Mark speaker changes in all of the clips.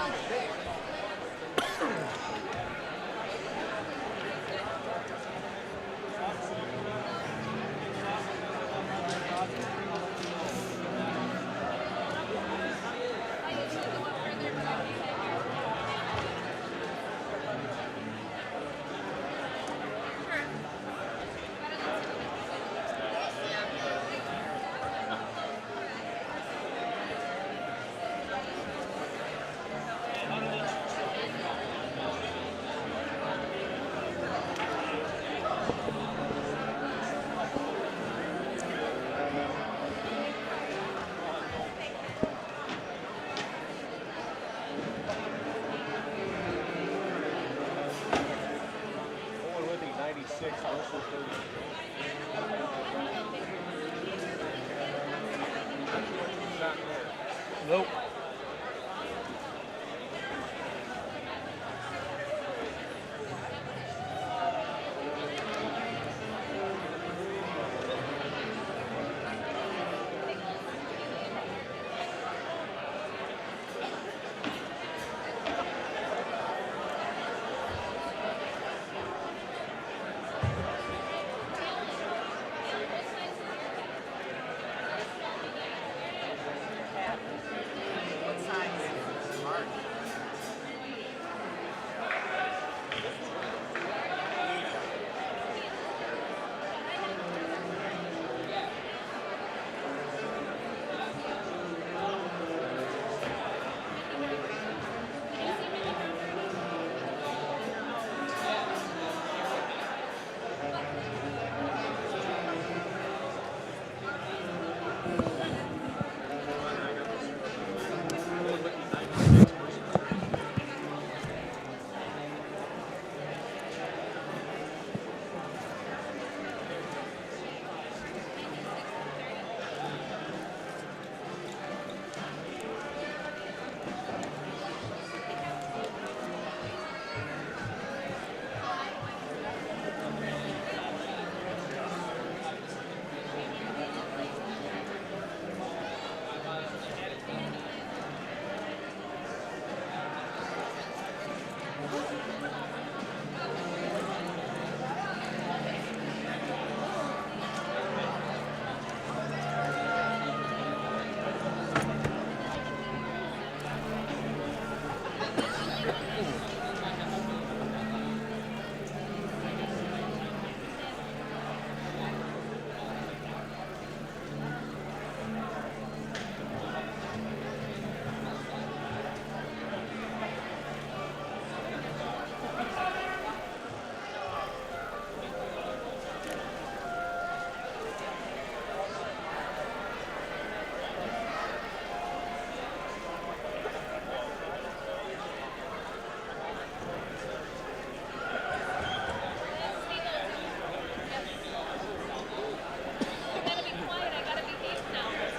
Speaker 1: Owen-Withee 96 versus 30.
Speaker 2: Nope.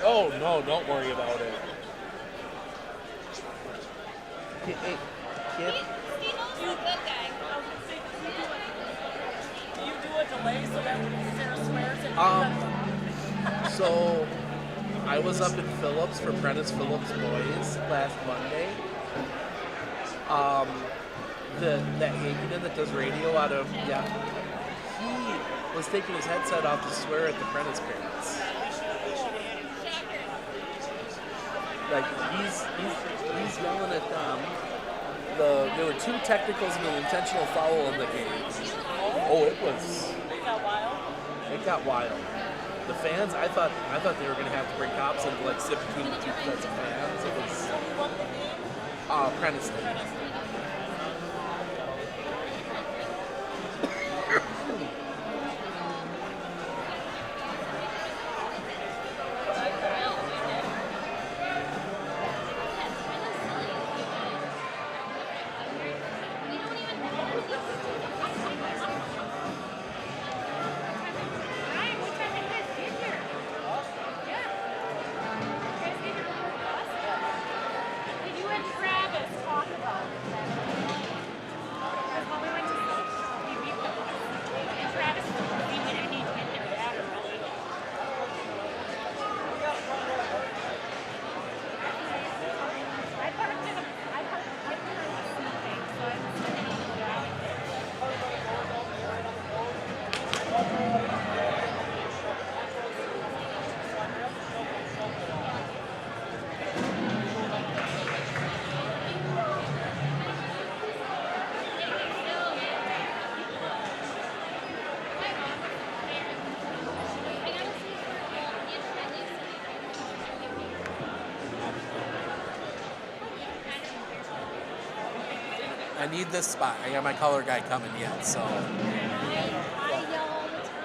Speaker 2: Oh, no, don't worry about it.
Speaker 3: Hey, kid.
Speaker 4: Steve's a good guy.
Speaker 5: Do you do a delay so that when Sarah swears it
Speaker 3: So I was up in Phillips for Prentice Phillips Boys last Monday. That Hageman that does radio out of, yeah, he was taking his headset off to swear at the Prentice parents. Like, he's yelling at them. There were 2 technicals and an intentional foul in the game. Oh, it
Speaker 5: got wild.
Speaker 3: It got wild. The fans, I thought they were going to have to bring cops in to like sit between the 2 sets of fans. It was Prentice State.
Speaker 4: Did you and Travis talk about it?
Speaker 3: I need this spot. I got my color guy coming yet, so.
Speaker 4: I yell all the time.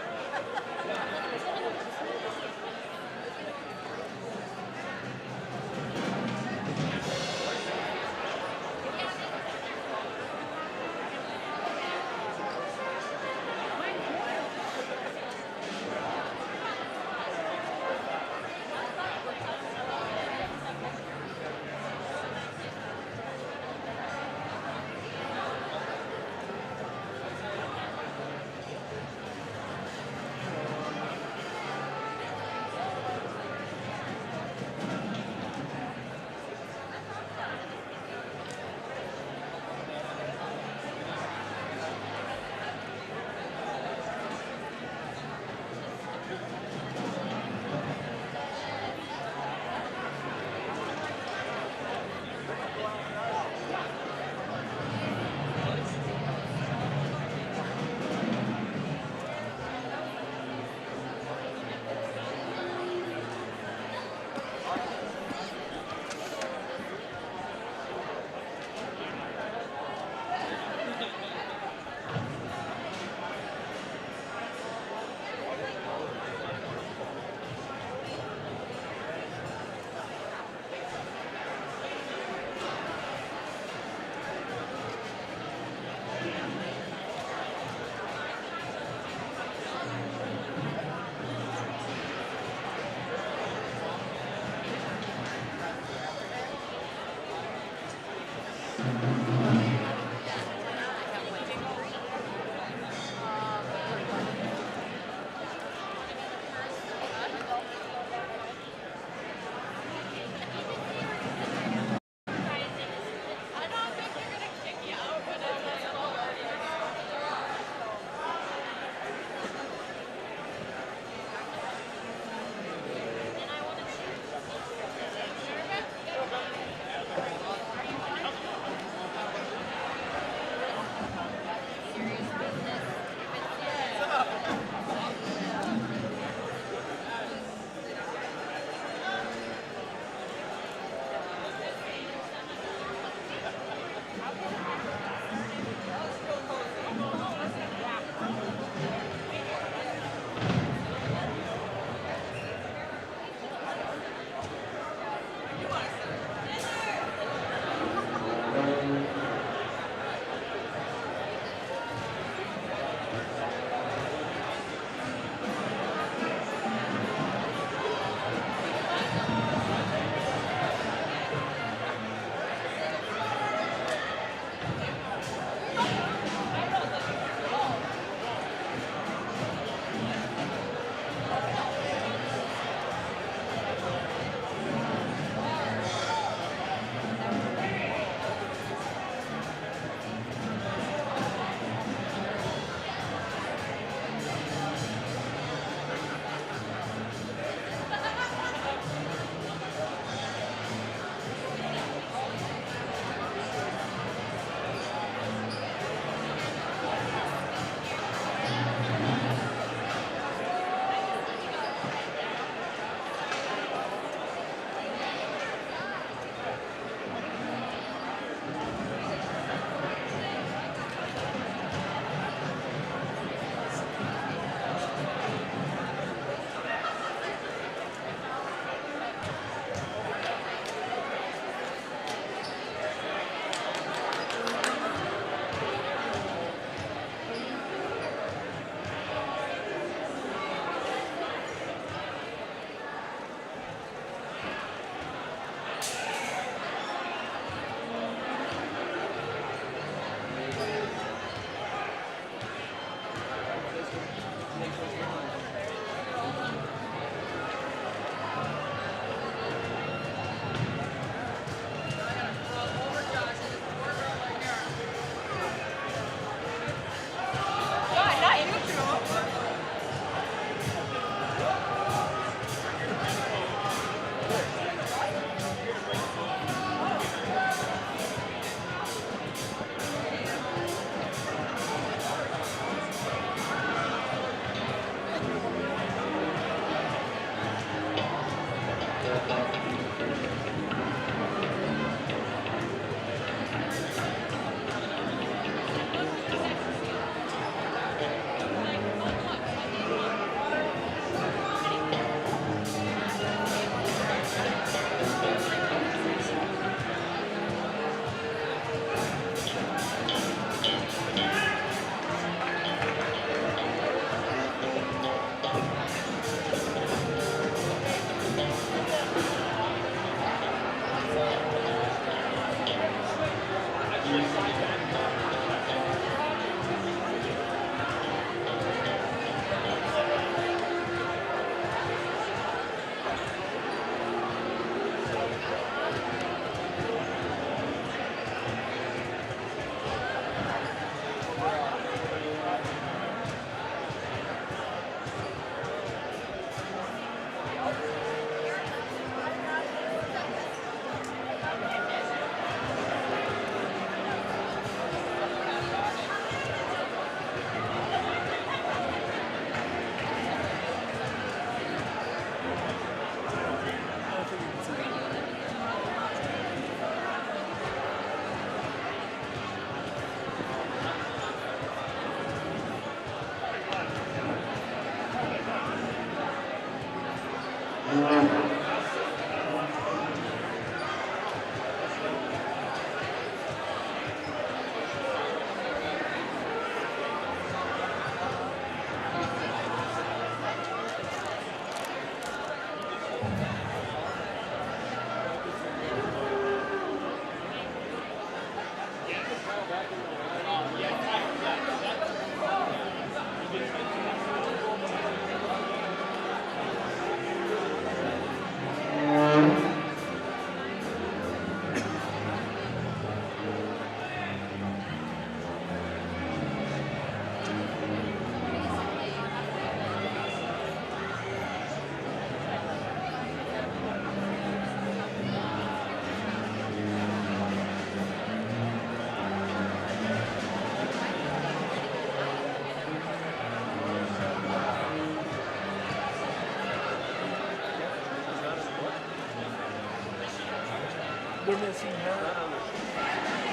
Speaker 3: We're missing her.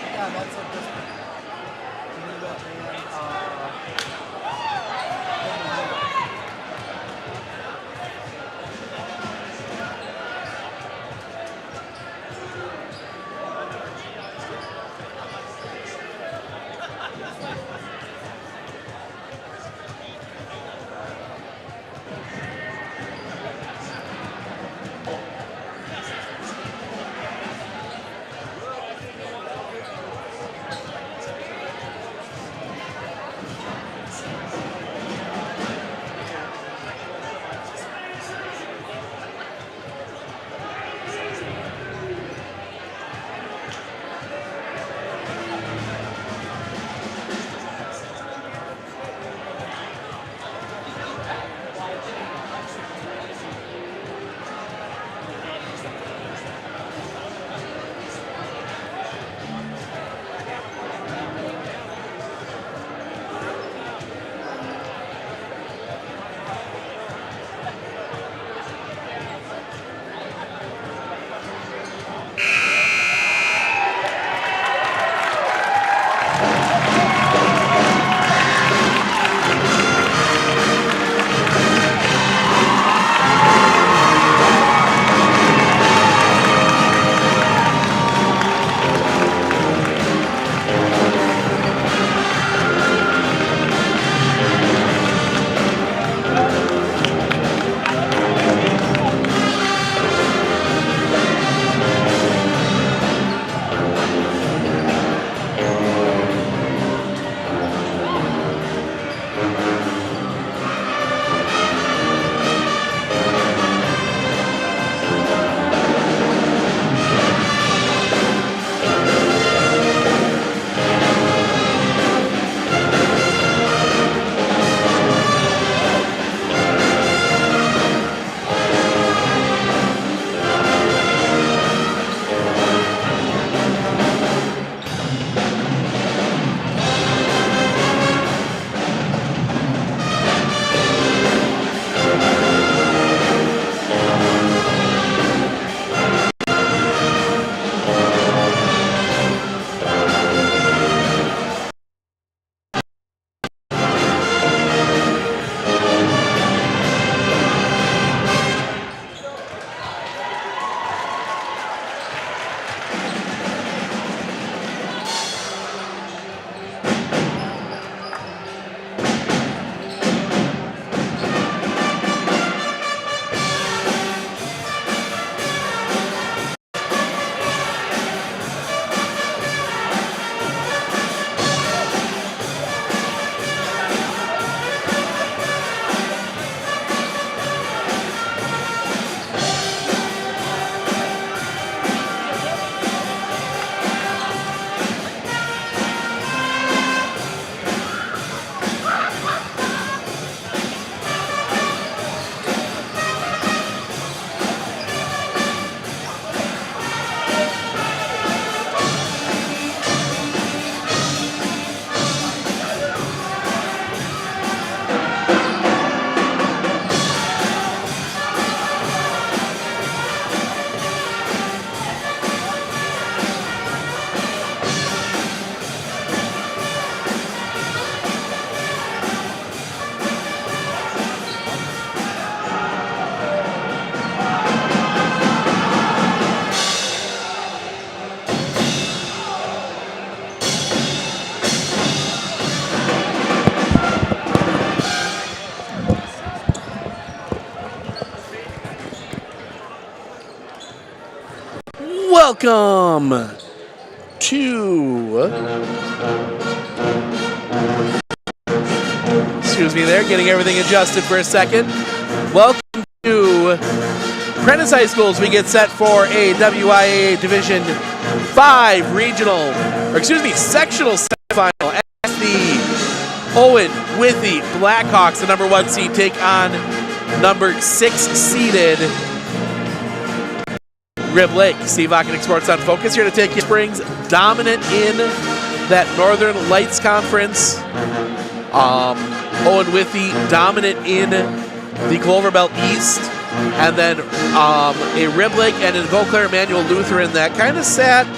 Speaker 6: Yeah, that's a good.
Speaker 3: Welcome to... Excuse me there, getting everything adjusted for a second. Welcome to Prentice High Schools. We get set for a WIAA Division 5 sectional semifinal as the Owen-Withee Blackhawks, the number 1 seed, take on number 6 seeded Rib Lake. Steve Ockenick, Sports on Focus, here to take you. Springs dominant in that Northern Lights Conference. Owen-Withee dominant in the Clover Belt East. And then a Rib Lake and an Eau Claire Emmanuel Lutheran that kind of sat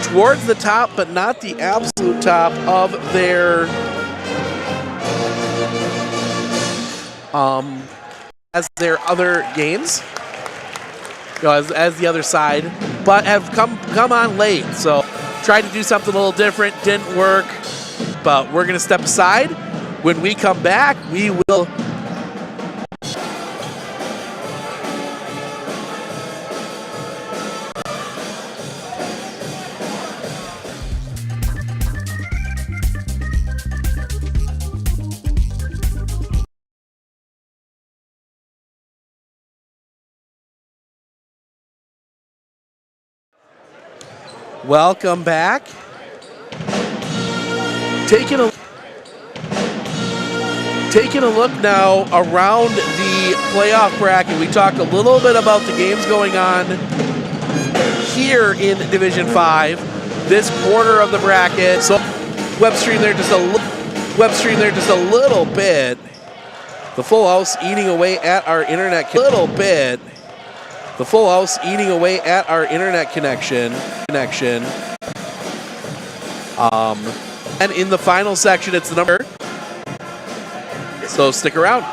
Speaker 3: towards the top, but not the absolute top of their as their other games, as the other side, but have come on late. So tried to do something a little different, didn't work, but we're going to step aside. When we come back, we will welcome back. Taking a look now around the playoff bracket. We talked a little bit about the games going on here in Division 5, this quarter of the bracket. So web stream there just a little bit. The full house eating away at our internet connection. And in the final section, it's the number. So stick around.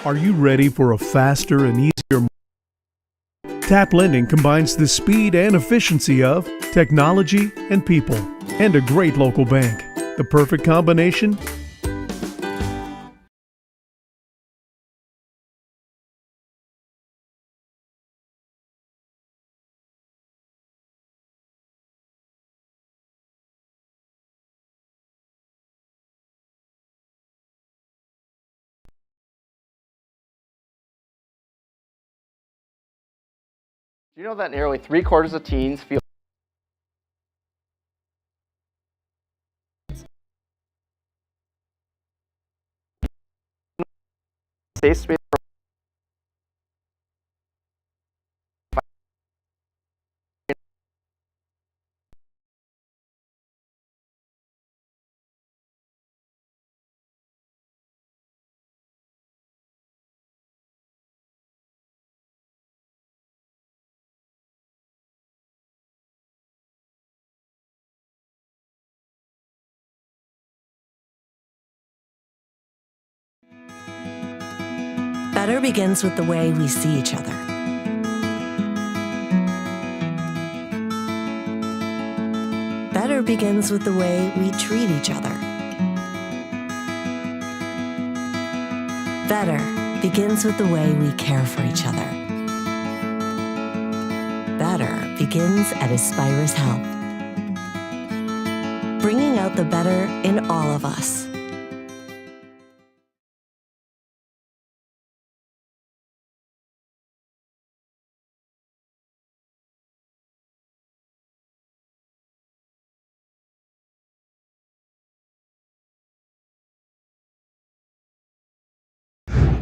Speaker 7: Are you ready for a faster and easier? Tap Lending combines the speed and efficiency of technology and people, and a great local bank. The perfect combination?
Speaker 8: Do you know that nearly 3/4 of teens feel safe space?
Speaker 9: Better begins with the way we see each other. Better begins with the way we treat each other. Better begins with the way we care for each other. Better begins at Aspirus Health, bringing out the better in all of us.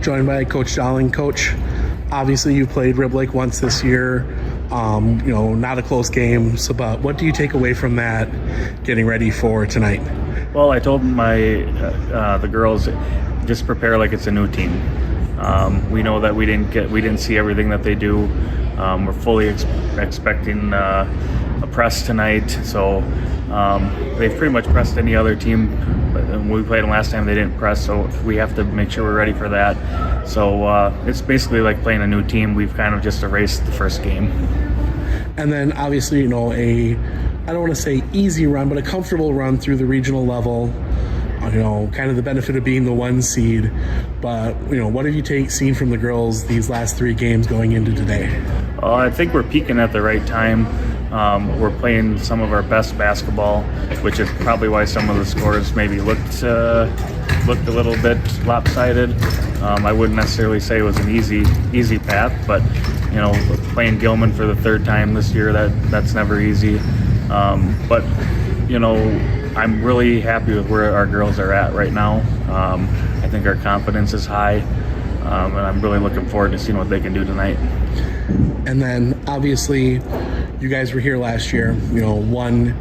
Speaker 10: Joined by Coach Dowling. Coach, obviously you played Rib Lake once this year. Not a close game. So, but what do you take away from that, getting ready for tonight?
Speaker 11: Well, I told the girls, just prepare like it's a new team. We know that we didn't see everything that they do. We're fully expecting a press tonight. So they've pretty much pressed any other team. When we played them last time, they didn't press, so we have to make sure we're ready for that. So it's basically like playing a new team. We've kind of just erased the first game.
Speaker 10: And then obviously, I don't want to say easy run, but a comfortable run through the regional level. kind of the benefit of being the 1 seed. But, what have you seen from the girls these last 3 games going into today?
Speaker 11: I think we're peaking at the right time. We're playing some of our best basketball, which is probably why some of the scores maybe looked a little bit lopsided. I wouldn't necessarily say it was an easy path, but playing Gilman for the 3rd time this year, that's never easy. But I'm really happy with where our girls are at right now. I think our confidence is high, and I'm really looking forward to seeing what they can do tonight.
Speaker 10: And then obviously you guys were here last year, won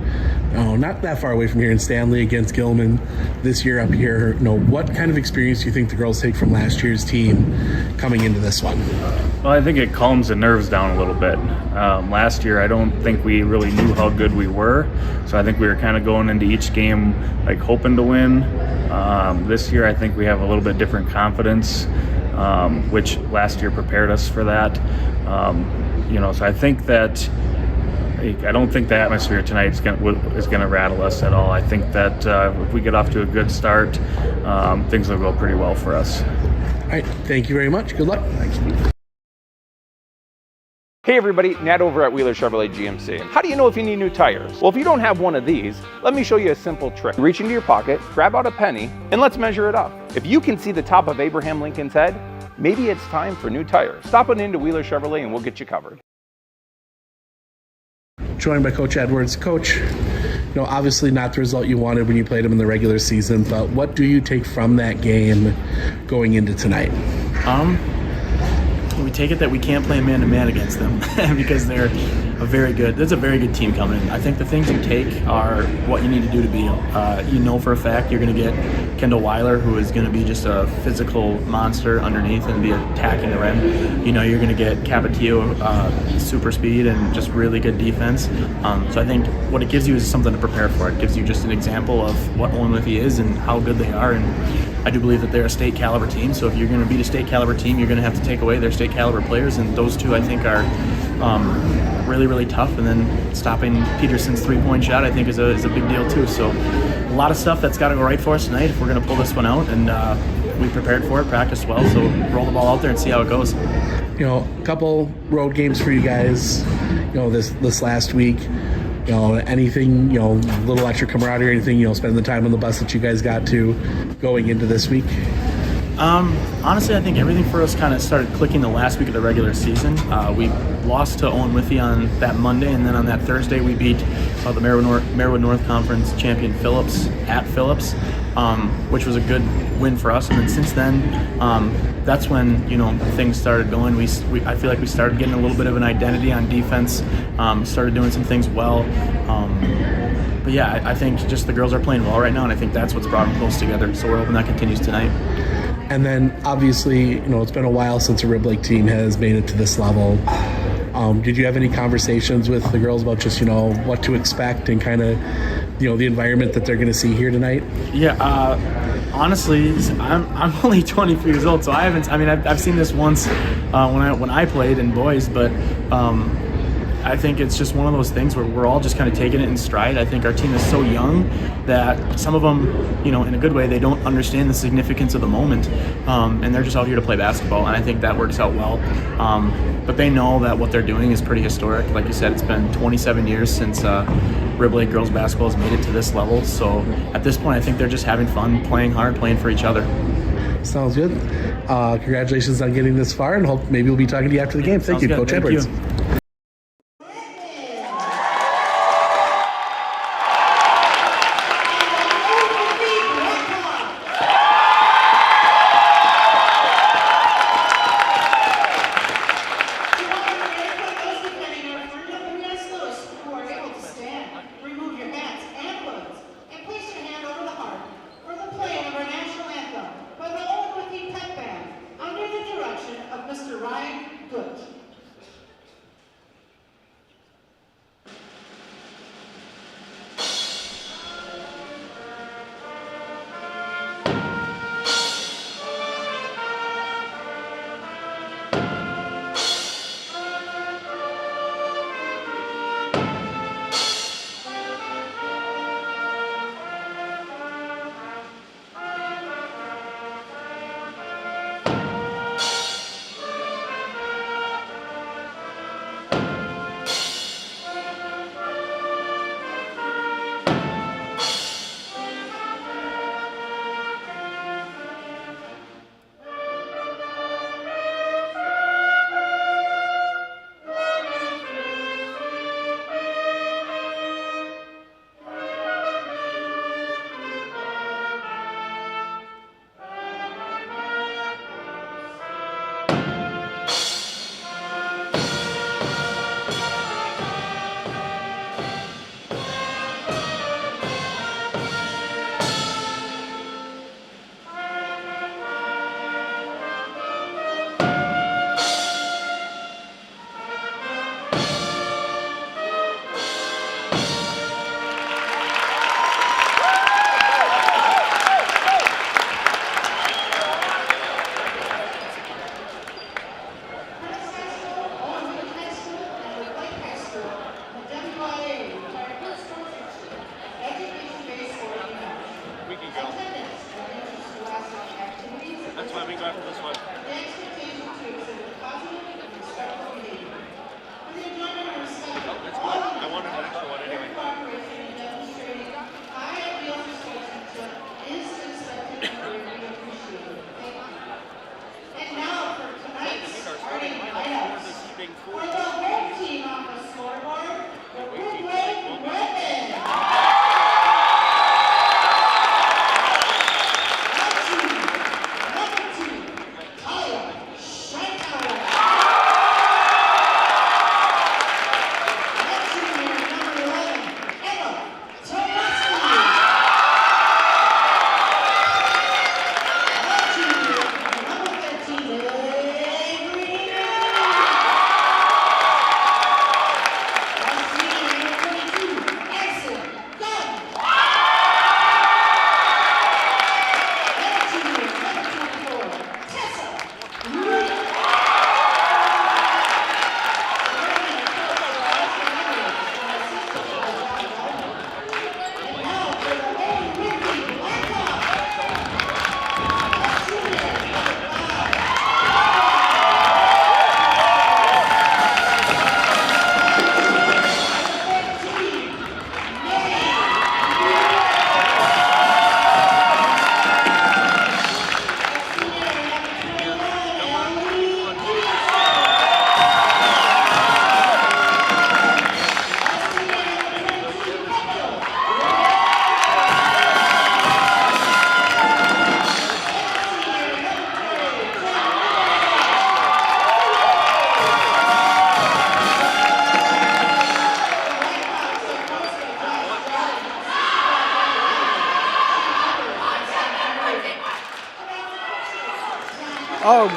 Speaker 10: not that far away from here in Stanley against Gilman. This year up here, what kind of experience do you think the girls take from last year's team coming into this one?
Speaker 11: Well, I think it calms the nerves down a little bit. Last year, I don't think we really knew how good we were, so I think we were kind of going into each game like hoping to win. This year, I think we have a little bit different confidence, which last year prepared us for that. So I think that I don't think the atmosphere tonight is going to rattle us at all. I think that if we get off to a good start, things will go pretty well for us.
Speaker 10: All right, thank you very much. Good luck.
Speaker 11: Thanks, Steve.
Speaker 12: Hey everybody, Nat over at Wheeler Chevrolet GMC. How do you know if you need new tires? Well, if you don't have one of these, let me show you a simple trick. Reach into your pocket, grab out a penny, and let's measure it up. If you can see the top of Abraham Lincoln's head, maybe it's time for new tires. Stop on into Wheeler Chevrolet and we'll get you covered.
Speaker 10: Joined by Coach Edwards. Coach, obviously not the result you wanted when you played them in the regular season, but what do you take from that game going into tonight?
Speaker 13: We take it that we can't play man-to-man against them because there's a very good team coming in. I think the things you take are what you need to do to beat them. For a fact you're going to get Kendall Weiler, who is going to be just a physical monster underneath and be attacking the rim. You're going to get Capatillo, super speed and just really good defense. So I think what it gives you is something to prepare for. It gives you just an example of what Owen-Withee is and how good they are. And I do believe that they're a state caliber team. So if you're going to beat a state caliber team, you're going to have to take away their state caliber players. And those two, I think, are really, really tough. And then stopping Peterson's 3-point shot, I think, is a big deal too. So a lot of stuff that's got to go right for us tonight if we're going to pull this one out. And we prepared for it, practiced well. So roll the ball out there and see how it goes.
Speaker 10: A couple road games for you guys, this last week. Anything, little extra camaraderie, anything, spending the time on the bus that you guys got to going into this week?
Speaker 13: Honestly, I think everything for us kind of started clicking the last week of the regular season. We lost to Owen-Withee on that Monday, and then on that Thursday we beat the Merwood North Conference champion Phillips at Phillips, which was a good win for us. And then since then, that's when things started going. I feel like we started getting a little bit of an identity on defense, started doing some things well. But yeah, I think just the girls are playing well right now, and I think that's what's brought them close together. So we're hoping that continues tonight.
Speaker 10: And then obviously, it's been a while since a Rib Lake team has made it to this level. Did you have any conversations with the girls about just, what to expect and kind of, the environment that they're going to see here tonight?
Speaker 13: Yeah, honestly, I'm only 23 years old, so I've seen this once when I played in boys, but I think it's just one of those things where we're all just kind of taking it in stride. I think our team is so young that some of them, in a good way, they don't understand the significance of the moment, and they're just out here to play basketball, and I think that works out well. But they know that what they're doing is pretty historic. Like you said, it's been 27 years since Rib Lake girls basketball has made it to this level, so at this point I think they're just having fun, playing hard, playing for each other.
Speaker 10: Sounds good. Congratulations on getting this far, and hope maybe we'll be talking to you after the game. Thank you, Coach Edwards.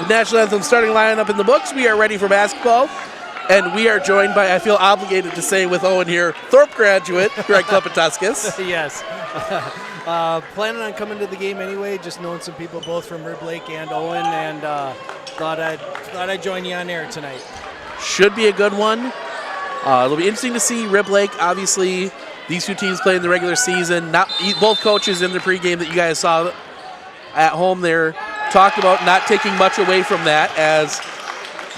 Speaker 3: National Anthem starting lineup in the books. We are ready for basketball. And we are joined by, I feel obligated to say with Owen here, Thorpe graduate, Greg Klepatuskas.
Speaker 6: Yes. Planning on coming to the game anyway, just knowing some people both from Rib Lake and Owen, and thought I'd join you on air tonight.
Speaker 3: Should be a good one. It'll be interesting to see Rib Lake. Obviously, these two teams played in the regular season. Both coaches in the pregame that you guys saw at home there talked about not taking much away from that, as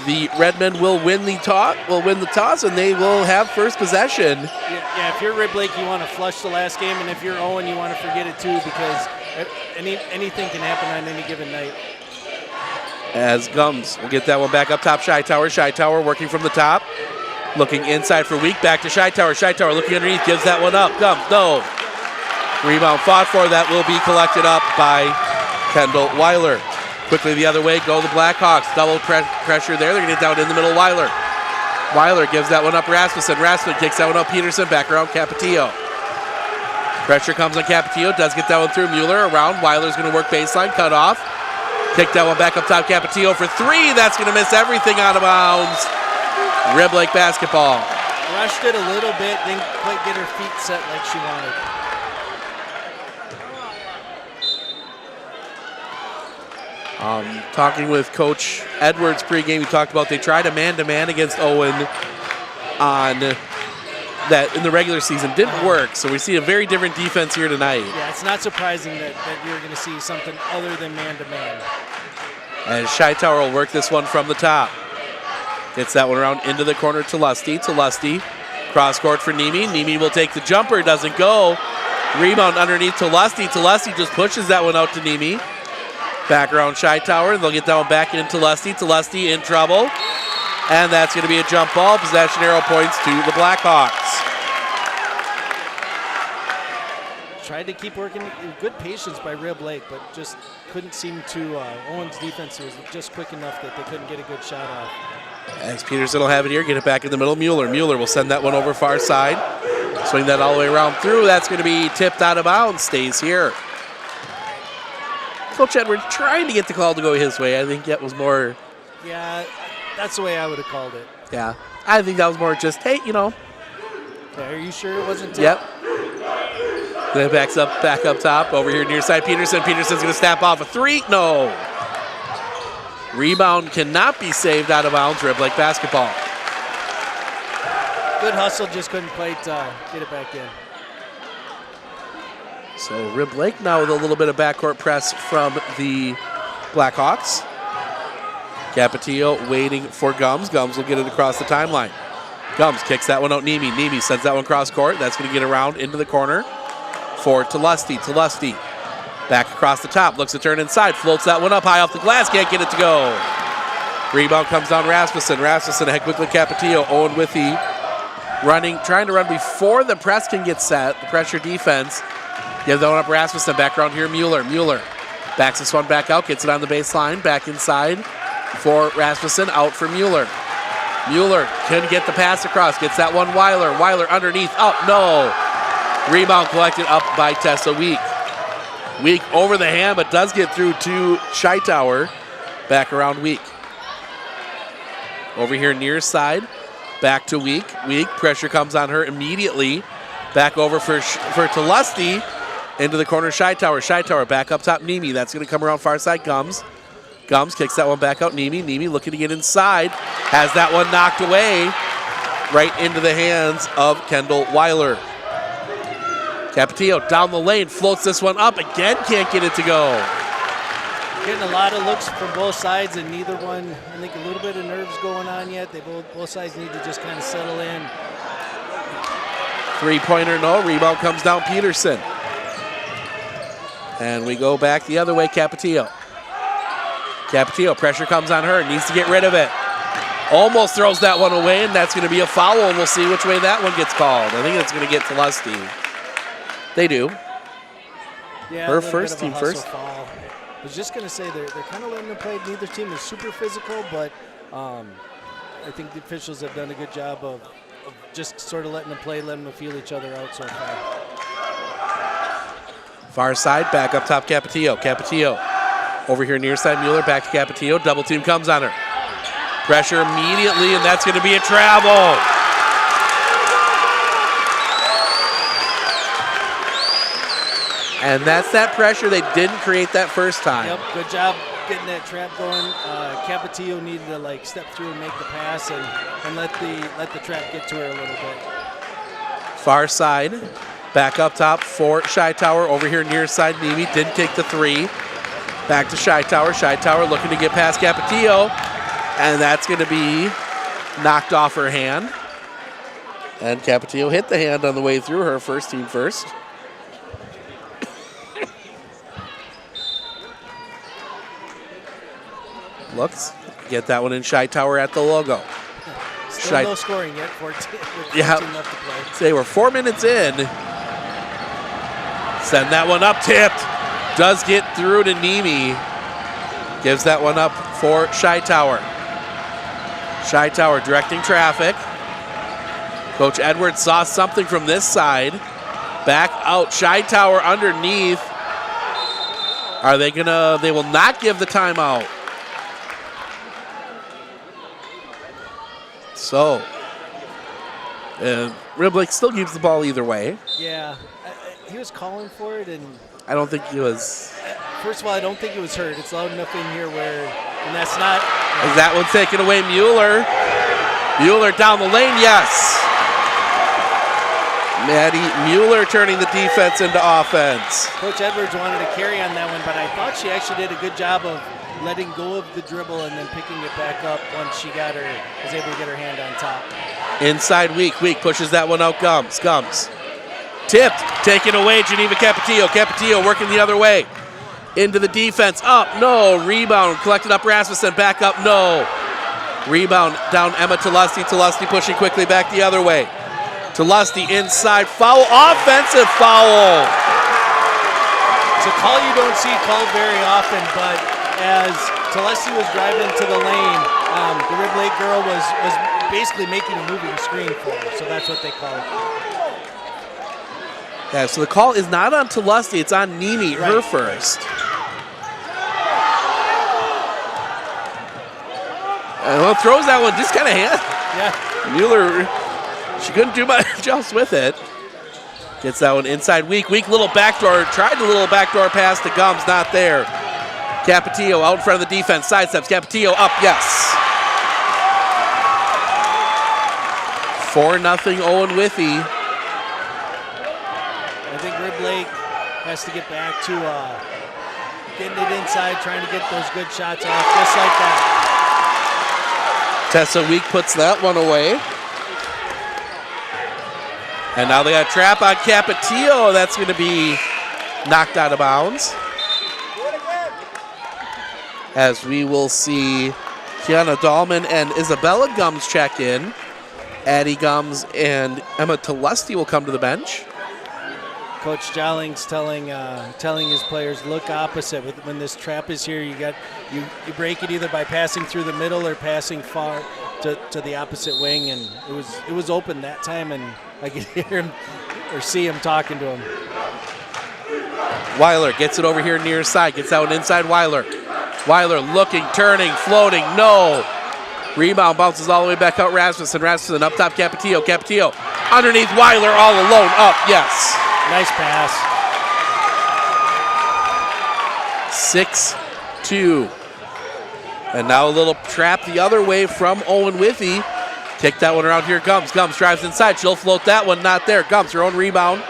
Speaker 3: the Redmen will win the toss, and they will have first possession.
Speaker 6: Yeah, if you're Rib Lake, you want to flush the last game, and if you're Owen, you want to forget it too, because anything can happen on any given night.
Speaker 3: As Gums will get that one back up top. Shy-Tower working from the top. Looking inside for Week. Back to Shy-Tower. Shy-Tower looking underneath. Gives that one up. Gums, no. Rebound fought for. That will be collected up by Kendall Weiler. Quickly the other way go the Blackhawks. Double pressure there. They're going to get down in the middle. Weiler gives that one up. Rasmussen kicks that one up. Peterson back around Capetillo. Pressure comes on Capetillo. Does get that one through. Mueller around. Weiler's going to work baseline. Cut off. Kick that one back up top. Capetillo for three. That's going to miss everything out of bounds. Rib Lake basketball.
Speaker 6: Rushed it a little bit. Didn't quite get her feet set like she wanted.
Speaker 3: Talking with Coach Edwards pregame, we talked about they tried a man-to-man against Owen on that in the regular season. Didn't work, so we see a very different defense here tonight.
Speaker 6: Yeah, it's not surprising that you're going to see something other than man-to-man.
Speaker 3: As Shy-Tower will work this one from the top. Gets that one around into the corner to Lusty. Cross court for Nemi. Nemi will take the jumper, doesn't go. Rebound underneath to Lusty. Lusty just pushes that one out to Nemi. Back around Shy-Tower, and they'll get that one back into Lusty. Lusty in trouble. And that's going to be a jump ball. Possession arrow points to the Blackhawks.
Speaker 6: Tried to keep working. Good patience by Rib Lake, but just couldn't seem to. Owen's defense was just quick enough that they couldn't get a good shot off.
Speaker 3: As Peterson will have it here, get it back in the middle. Mueller will send that one over far side. Swing that all the way around through. That's going to be tipped out of bounds. Stays here. Coach Edwards trying to get the call to go his way. I think that was more.
Speaker 6: Yeah, that's the way I would have called it.
Speaker 3: Yeah, I think that was more just, hey,
Speaker 6: Are you sure it wasn't tipped?
Speaker 3: Yep. Then back up top over here near side. Peterson's going to snap off a three. No. Rebound cannot be saved out of bounds. Rib Lake basketball.
Speaker 6: Good hustle, just couldn't quite get it back in.
Speaker 3: So Rib Lake now with a little bit of backcourt press from the Blackhawks. Capetillo waiting for Gums. Gums will get it across the timeline. Gums kicks that one out. Nemi sends that one cross court. That's going to get around into the corner for Lusty. Back across the top. Looks to turn inside. Floats that one up high off the glass. Can't get it to go. Rebound comes down Rasmussen. Ahead quickly Capetillo. Owen-Withee trying to run before the press can get set. The pressure defense. Give that one up Rasmussen. Back around here Mueller. Backs this one back out. Gets it on the baseline. Back inside for Rasmussen. Out for Mueller. Couldn't get the pass across. Gets that one Weiler. Underneath. Up. No. Rebound collected up by Tessa Week. Week over the hand, but does get through to Shy-Tower. Back around Week. Over here near side. Back to Week. Pressure comes on her immediately. Back over for Lusty. Into the corner, Shy-Tower back up top, Nemi. That's going to come around far side, Gums kicks that one back out, Nemi looking to get inside. Has that one knocked away right into the hands of Kendall Weiler. Capetillo down the lane, floats this one up. Again, can't get it to go.
Speaker 6: Getting a lot of looks from both sides, and neither one, I think, a little bit of nerves going on yet. Both sides need to just kind of settle in.
Speaker 3: Three-pointer, no. Rebound comes down Peterson. And we go back the other way, Capetillo. Pressure comes on her, needs to get rid of it. Almost throws that one away, and that's going to be a foul, and we'll see which way that one gets called. I think it's going to get to Lusty. They do.
Speaker 6: Yeah,
Speaker 3: her first, team first.
Speaker 6: Foul. I was just going to say they're kind of letting them play. Neither team is super physical, but I think the officials have done a good job of just sort of letting them play, letting them feel each other out so far.
Speaker 3: Far side, back up top, Capetillo. Over here near side, Mueller back to Capetillo. Double team comes on her. Pressure immediately, and that's going to be a travel. And that's that pressure they didn't create that first time.
Speaker 6: Yep, good job getting that trap going. Capetillo needed to like step through and make the pass and let the trap get to her a little bit.
Speaker 3: Far side, back up top for Shy Tower. Over here near side, Nimi didn't take the three. Back to Shy Tower. Shy Tower looking to get past Capetillo, and that's going to be knocked off her hand. And Capetillo hit the hand on the way through her. First team first. Looks, get that one in Shy Tower at the logo.
Speaker 6: Still no scoring yet, 14 left to play.
Speaker 3: They were 4 minutes in. Send that one up, tipped. Does get through to Nimi. Gives that one up for Shy Tower. Shy Tower directing traffic. Coach Edwards saw something from this side. Back out, Shy Tower underneath. Are they gonna, they will not give the timeout. So, Riblick still keeps the ball either way.
Speaker 6: Yeah, he was calling for it, and
Speaker 3: I don't think he was.
Speaker 6: First of all, I don't think it was hurt. It's loud enough in here where, and that's not.
Speaker 3: Is that one taken away, Mueller? Mueller down the lane, yes. Maddie Mueller turning the defense into offense.
Speaker 6: Coach Edwards wanted to carry on that one, but I thought she actually did a good job of letting go of the dribble and then picking it back up once she got her, was able to get her hand on top.
Speaker 3: Inside Week pushes that one out, Gums. Tipped, taken away, Geneva Capetillo. Capetillo working the other way. Into the defense, up, no. Rebound, collected up Rasmussen, back up, no. Rebound down Emma Tulusty. Tulusty pushing quickly back the other way. Tulusty inside, foul, offensive foul.
Speaker 6: It's a call you don't see called very often, but as Tulusty was driving to the lane, the Rib Lake girl was basically making a moving screen for her, so that's what they call it.
Speaker 3: Yeah, so the call is not on Tulusty, it's on Nimi, right. Her first. And well, throws that one just kind of hand.
Speaker 6: Yeah.
Speaker 3: Mueller, she couldn't do much else with it. Gets that one inside Week little backdoor, tried a little backdoor pass to Gums, not there. Capetillo out in front of the defense, sidesteps, Capetillo up, yes. 4-0 Owen-Withee.
Speaker 6: I think Rib Lake has to get back to getting it inside, trying to get those good shots off, just like that.
Speaker 3: Tessa Week puts that one away. And now they got a trap on Capetillo. That's going to be knocked out of bounds. As we will see Kiana Dahlman and Isabella Gums check in. Addie Gums and Emma Tulusty will come to the bench.
Speaker 6: Coach Joling's telling his players, look opposite. When this trap is here, you break it either by passing through the middle or passing far to the opposite wing, and it was open that time, and I could hear him or see him talking to him.
Speaker 3: Weiler gets it over here near side, gets out inside Weiler. Weiler looking, turning, floating, no. Rebound bounces all the way back out Rasmussen up top Capetillo. Capetillo underneath Weiler all alone, up, yes.
Speaker 6: Nice pass.
Speaker 3: 6-2. And now a little trap the other way from Owen-Withee. Kick that one around here, Gums. Gums drives inside, she'll float that one, not there. Gums, her own rebound.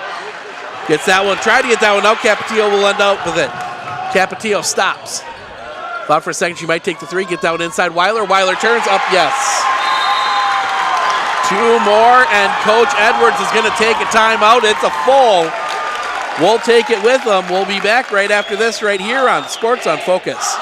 Speaker 3: Gets that one, tried to get that one out. Capetillo will end up with it. Capetillo stops. Thought for a second she might take the three, get that one inside Weiler. Weiler turns up, yes. 2 more, and Coach Edwards is going to take a timeout. It's a full. We'll take it with them. We'll be back right after this right here on Sports on Focus.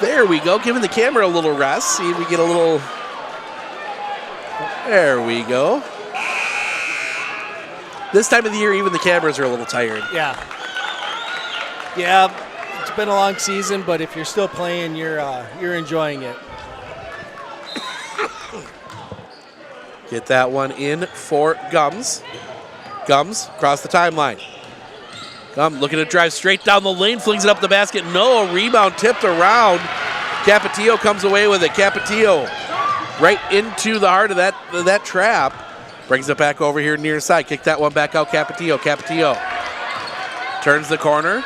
Speaker 3: There we go, giving the camera a little rest. See if we get a little, there we go. This time of the year, even the cameras are a little tired.
Speaker 6: Yeah. Yeah, it's been a long season, but if you're still playing, you're enjoying it.
Speaker 3: Get that one in for Gums. Gums across the timeline. Gums looking to drive straight down the lane, flings it up the basket. No, rebound tipped around. Capetillo comes away with it. Capetillo right into the heart of that trap. Brings it back over here near side. Kick that one back out. Capetillo. Capetillo turns the corner.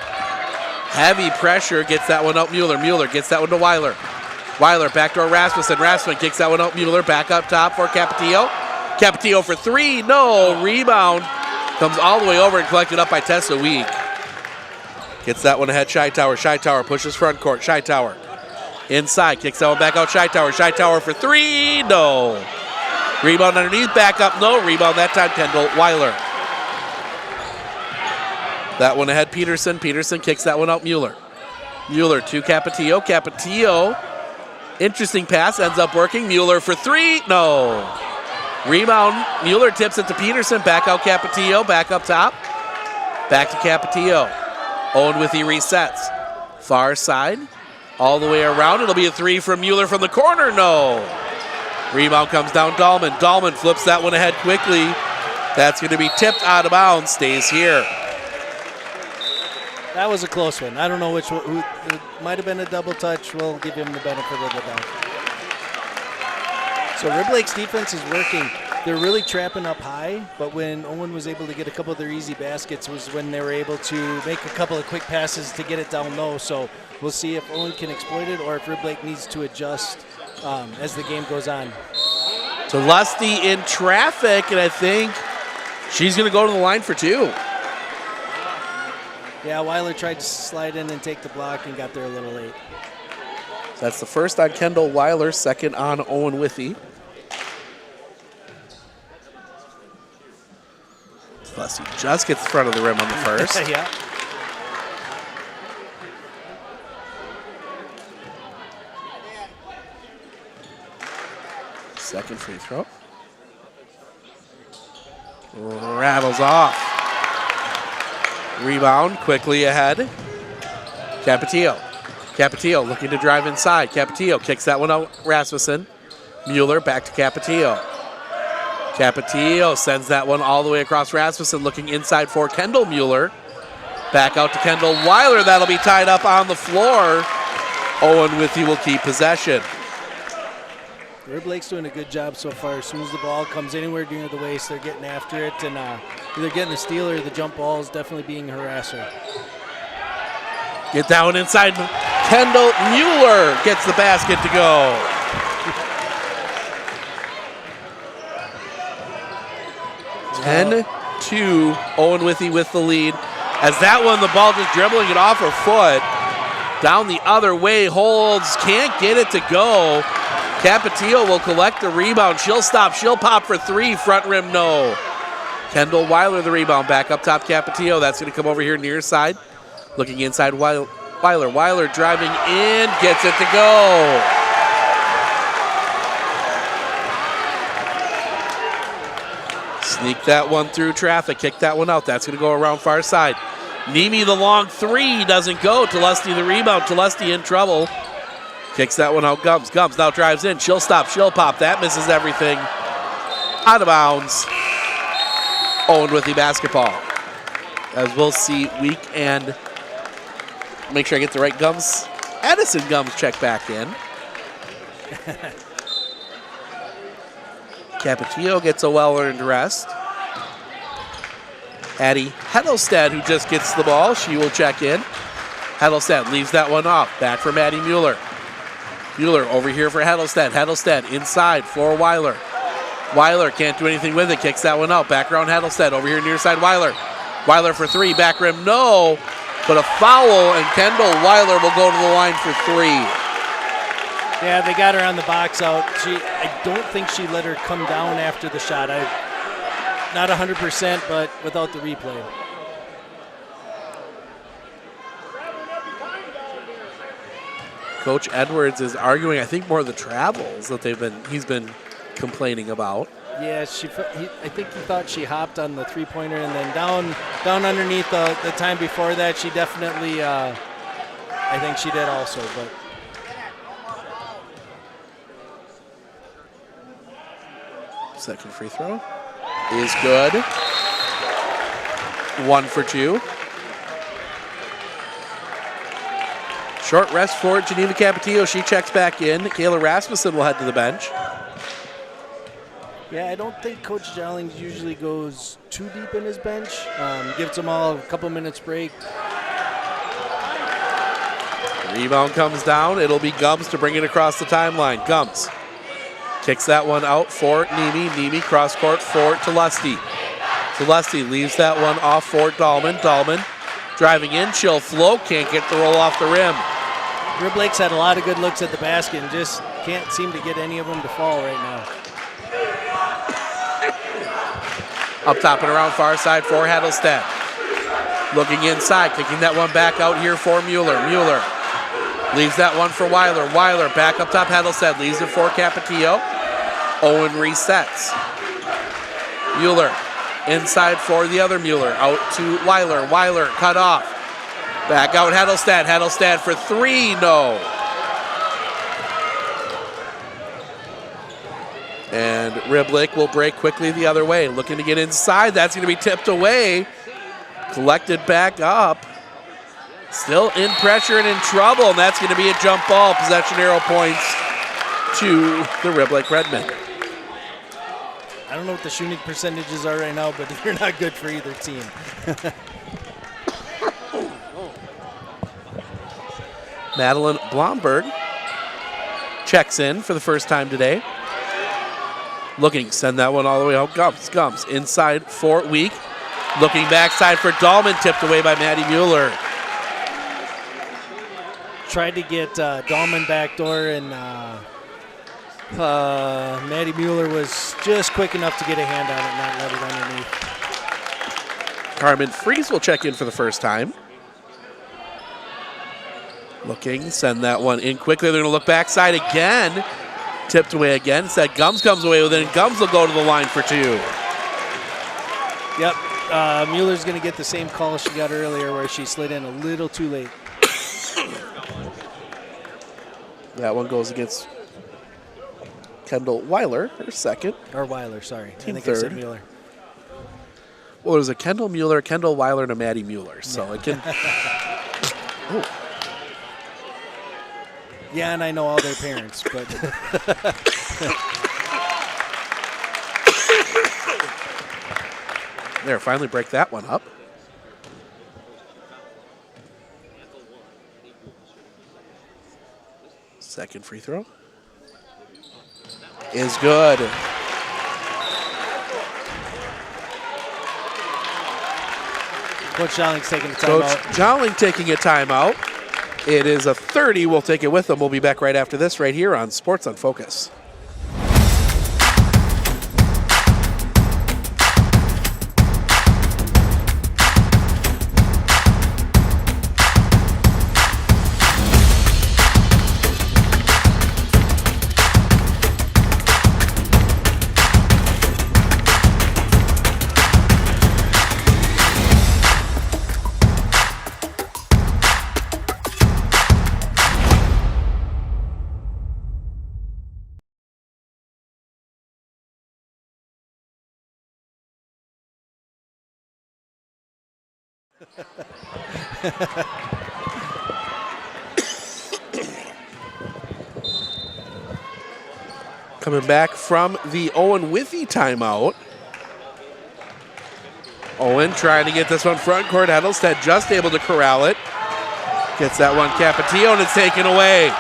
Speaker 3: Heavy pressure. Gets that one out. Mueller. Mueller gets that one to Weiler. Weiler backdoor Rasmussen. Rasmussen kicks that one out. Mueller back up top for Capetillo. Capetillo for three. No. Rebound. Comes all the way over and collected up by Tessa Week. Gets that one ahead. Shytower. Shytower pushes front court. Shytower inside. Kicks that one back out. Shytower. Shytower for three. No. Rebound underneath. Back up. No. Rebound that time. Kendall Weiler. That one ahead. Peterson. Peterson kicks that one out. Mueller. Mueller to Capetillo. Capetillo. Interesting pass. Ends up working. Mueller for three. No. Rebound. Mueller tips it to Peterson. Back out Capetillo. Back up top. Back to Capetillo. Owen-Withee resets. Far side. All the way around. It'll be a three from Mueller from the corner. No. Rebound comes down Dahlman. Dahlman flips that one ahead quickly. That's going to be tipped out of bounds. Stays here.
Speaker 6: That was a close one. I don't know which one. It might have been a double touch. We'll give him the benefit of the doubt. So Rib Lake's defense is working. They're really trapping up high, but when Owen was able to get a couple of their easy baskets was when they were able to make a couple of quick passes to get it down low. So we'll see if Owen can exploit it or if Rib Lake needs to adjust as the game goes on.
Speaker 3: So Lusty in traffic, and I think she's going to go to the line for two.
Speaker 6: Yeah, Weiler tried to slide in and take the block and got there a little late.
Speaker 3: So that's the first on Kendall Weiler, second on Owen-Withee. Lusty just gets the front of the rim on the first.
Speaker 6: Yeah.
Speaker 3: Second free throw. Rattles off. Rebound quickly ahead. Capetillo. Capetillo looking to drive inside. Capetillo kicks that one out. Rasmussen. Mueller back to Capetillo. Capetillo sends that one all the way across Rasmussen, looking inside for Kendall Mueller. Back out to Kendall Weiler. That'll be tied up on the floor. Owen-Withee will keep possession.
Speaker 6: Rib Lake's doing a good job so far. As soon as the ball comes anywhere near the waist, they're getting after it, and either getting the steal or the jump ball is definitely being a harasser.
Speaker 3: Get down inside. Kendall Mueller gets the basket to go. Wow. 10-2, Owen-Withee with the lead. As that one, the ball just dribbling it off her foot. Down the other way, holds, can't get it to go. Capetillo will collect the rebound. She'll stop, she'll pop for three. Front rim, no. Kendall Weiler the rebound. Back up top, Capetillo. That's going to come over here near side. Looking inside, Weiler. Weiler driving in, gets it to go. Sneak that one through traffic, kick that one out. That's going to go around far side. Nemi the long three doesn't go. Lusty the rebound. Lusty in trouble. Kicks that one out. Gums now drives in. She'll stop, she'll pop. That misses everything. Out of bounds. Owen-Withee basketball. As we'll see, Week and make sure I get the right Gums. Addison Gums check back in. Capetillo gets a well-earned rest. Addie Heddlestad, who just gets the ball, she will check in. Heddlestad leaves that one off. Back from Addie Mueller. Mueller over here for Heddlestad. Heddlestad inside for Weiler. Weiler can't do anything with it. Kicks that one out. Back around Heddlestad. Over here near side Weiler. Weiler for three. Back rim, no. But a foul, and Kendall Weiler will go to the line for three.
Speaker 6: Yeah, they got her on the box out. I don't think she let her come down after the shot. Not 100%, but without the replay.
Speaker 3: Coach Edwards is arguing, I think, more of the travels that he's been complaining about.
Speaker 6: Yeah, I think he thought she hopped on the three-pointer, and then down underneath the time before that, she definitely, I think she did also. But
Speaker 3: second free throw is good. 1 for 2. Short rest for Geneva Capetillo. She checks back in. Kayla Rasmussen will head to the bench.
Speaker 6: yeah, I don't think Coach Jellings usually goes too deep in his bench. Gives them all a couple minutes break.
Speaker 3: Rebound comes down. It'll be Gums to bring it across the timeline. Gums kicks that one out for Nemi. Nemi cross court for Telusty. Telusty leaves that one off for Dahlman. Dahlman driving in. She'll float. Can't get the roll off the rim.
Speaker 6: Rib Lake's had a lot of good looks at the basket and just can't seem to get any of them to fall right now.
Speaker 3: Up top and around far side for Heddlestad. Looking inside, kicking that one back out here for Mueller. Mueller leaves that one for Weiler. Weiler back up top, Heddlestad leaves it for Capetillo. Owen resets. Mueller inside for the other Mueller. Out to Weiler. Weiler cut off. Back out Heddlestad. Heddlestad for 3, no. And Riblick will break quickly the other way. Looking to get inside. That's going to be tipped away. Collected back up. Still in pressure and in trouble. And that's going to be a jump ball. Possession arrow points to the Riblick Redmen.
Speaker 6: I don't know what the shooting percentages are right now, but they're not good for either team.
Speaker 3: Madeline Blomberg checks in for the first time today. Looking, send that one all the way out. Gums inside for Week. Looking backside for Dahlman, tipped away by Maddie Mueller.
Speaker 6: Tried to get Dahlman backdoor, and Maddie Mueller was just quick enough to get a hand on it and not let it underneath.
Speaker 3: Carmen Fries will check in for the first time. Looking, send that one in quickly. They're going to look backside again. Tipped away again. Instead, Gums comes away with it, and Gums will go to the line for 2.
Speaker 6: Yep, Mueller's going to get the same call she got earlier where she slid in a little too late.
Speaker 3: That one goes against Kendall Weiler, her second.
Speaker 6: Or Weiler, sorry.
Speaker 3: Team
Speaker 6: I think
Speaker 3: third.
Speaker 6: I said Mueller.
Speaker 3: Well, there's a Kendall Mueller, Kendall Weiler, and a Maddie Mueller. So it can. Oh.
Speaker 6: Yeah, and I know all their parents, but.
Speaker 3: There, finally break that one up. Second free throw is good.
Speaker 6: Coach Jolling taking a timeout.
Speaker 3: Coach Jolling taking a timeout. It is a 30. We'll take it with them. We'll be back right after this right here on Sports on Focus. Coming back from the Owen-Withee timeout. Owen trying to get this one front court. Heddlestad just able to corral it. Gets that one Capetillo, and it's taken away.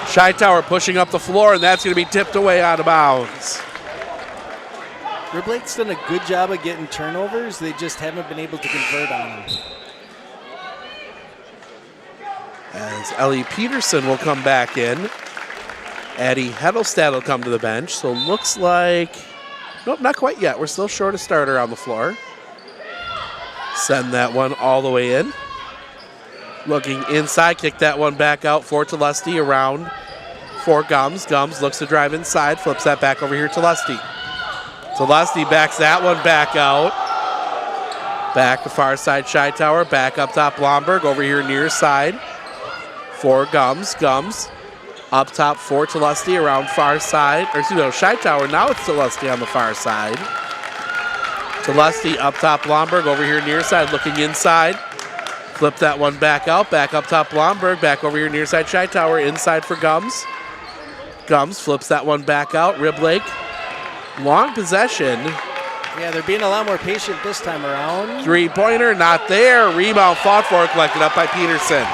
Speaker 3: Shytower pushing up the floor, and that's going to be tipped away out of bounds.
Speaker 6: Rib Lake's done a good job of getting turnovers. They just haven't been able to convert on them.
Speaker 3: As Ellie Peterson will come back in. Addie Heddlestad will come to the bench. So looks like, nope, not quite yet. We're still short a starter on the floor. Send that one all the way in. Looking inside, kick that one back out for Lusty around for Gums. Gums looks to drive inside, flips that back over here to Lusty. Lusty backs that one back out. Back to far side, Shy Tower. Back up top, Blomberg. Over here near side for Gums. Gums up top for Lusty around far side. Or excuse me, Shy Tower. Now it's Lusty on the far side. Lusty up top, Blomberg. Over here near side, looking inside. Flip that one back out. Back up top, Blomberg. Back over here near side, Shy Tower. Inside for Gums. Gums flips that one back out. Rib Lake. Long possession.
Speaker 6: Yeah, they're being a lot more patient this time around.
Speaker 3: Three-pointer, not there. Rebound fought for, collected up by Peterson.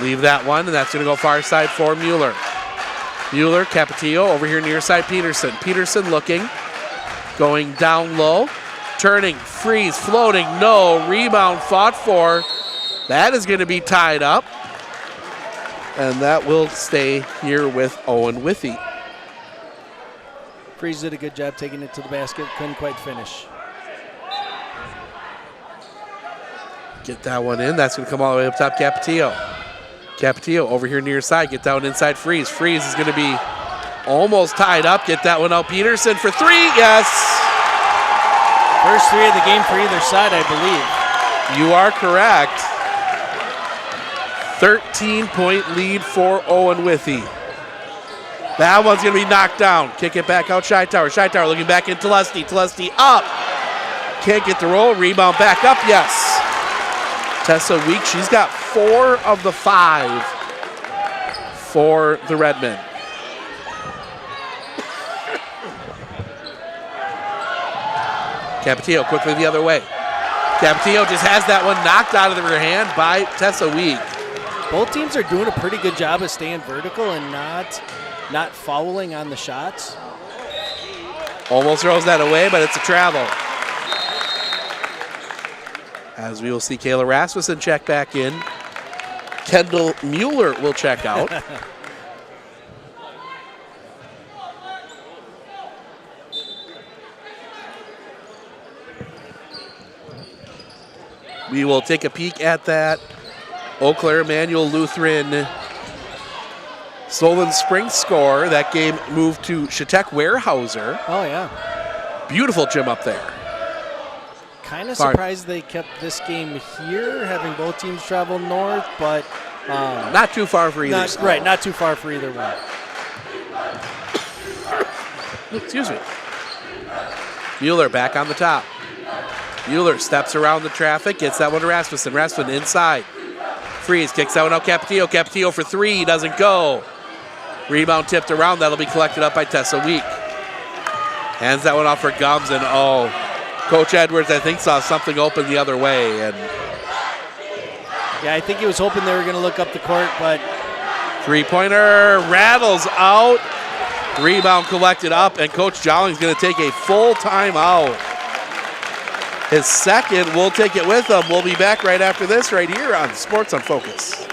Speaker 3: Leave that one, and that's going to go far side for Mueller. Mueller, Capetillo, over here near side, Peterson. Peterson looking, going down low, turning, freeze, floating, no. Rebound fought for. That is going to be tied up, and that will stay here with Owen-Withee.
Speaker 6: Freeze did a good job taking it to the basket, couldn't quite finish.
Speaker 3: Get that one in. That's going to come all the way up top, Capetillo. Capetillo over here near side. Get down inside, Freeze. Freeze is going to be almost tied up. Get that one out, Peterson for three. Yes.
Speaker 6: First three of the game for either side, I believe.
Speaker 3: You are correct. 13-point lead for Owen-Withee. That one's going to be knocked down. Kick it back out, Shy Tower. Shy Tower looking back into Lusty. Lusty up. Can't get the roll. Rebound back up. Yes. Tessa Week, she's got 4 of the 5 for the Redmen. Capetillo quickly the other way. Capetillo just has that one knocked out of her hand by Tessa Week.
Speaker 6: Both teams are doing a pretty good job of staying vertical and not fouling on the shots.
Speaker 3: Almost throws that away, but it's a travel. As we will see Kayla Rasmussen check back in. Kendall Mueller will check out. We will take a peek at that Eau Claire Emmanuel Lutheran Solon Springs score. That game moved to Chautauqua Weyerhaeuser.
Speaker 6: Oh, yeah.
Speaker 3: Beautiful gym up there.
Speaker 6: Kind of surprised they kept this game here, having both teams travel north, but
Speaker 3: not too far for either side.
Speaker 6: Right, not too far for either one.
Speaker 3: Excuse me. Mueller back on the top. Mueller steps around the traffic, gets that one to Rasmussen. Rasmussen inside. Freeze kicks that one out. Capetillo. Capetillo for three, doesn't go. Rebound tipped around. That'll be collected up by Tessa Week. Hands that one off for Gums, and Coach Edwards, I think, saw something open the other way. And
Speaker 6: yeah, I think he was hoping they were going to look up the court, but
Speaker 3: three-pointer rattles out. Rebound collected up, and Coach Joling's going to take a full timeout. His second, we'll take it with him. We'll be back right after this right here on Sports on Focus.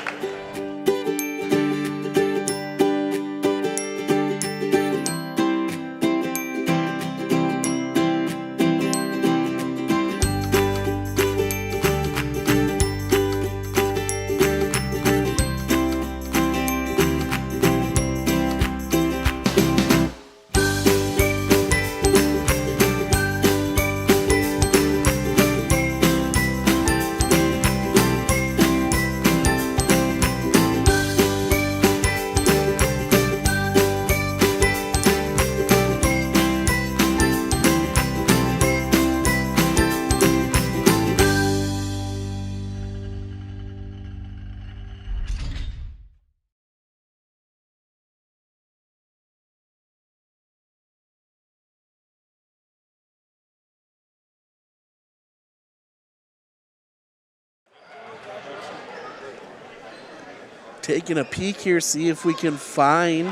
Speaker 3: Taking a peek here, see if we can find.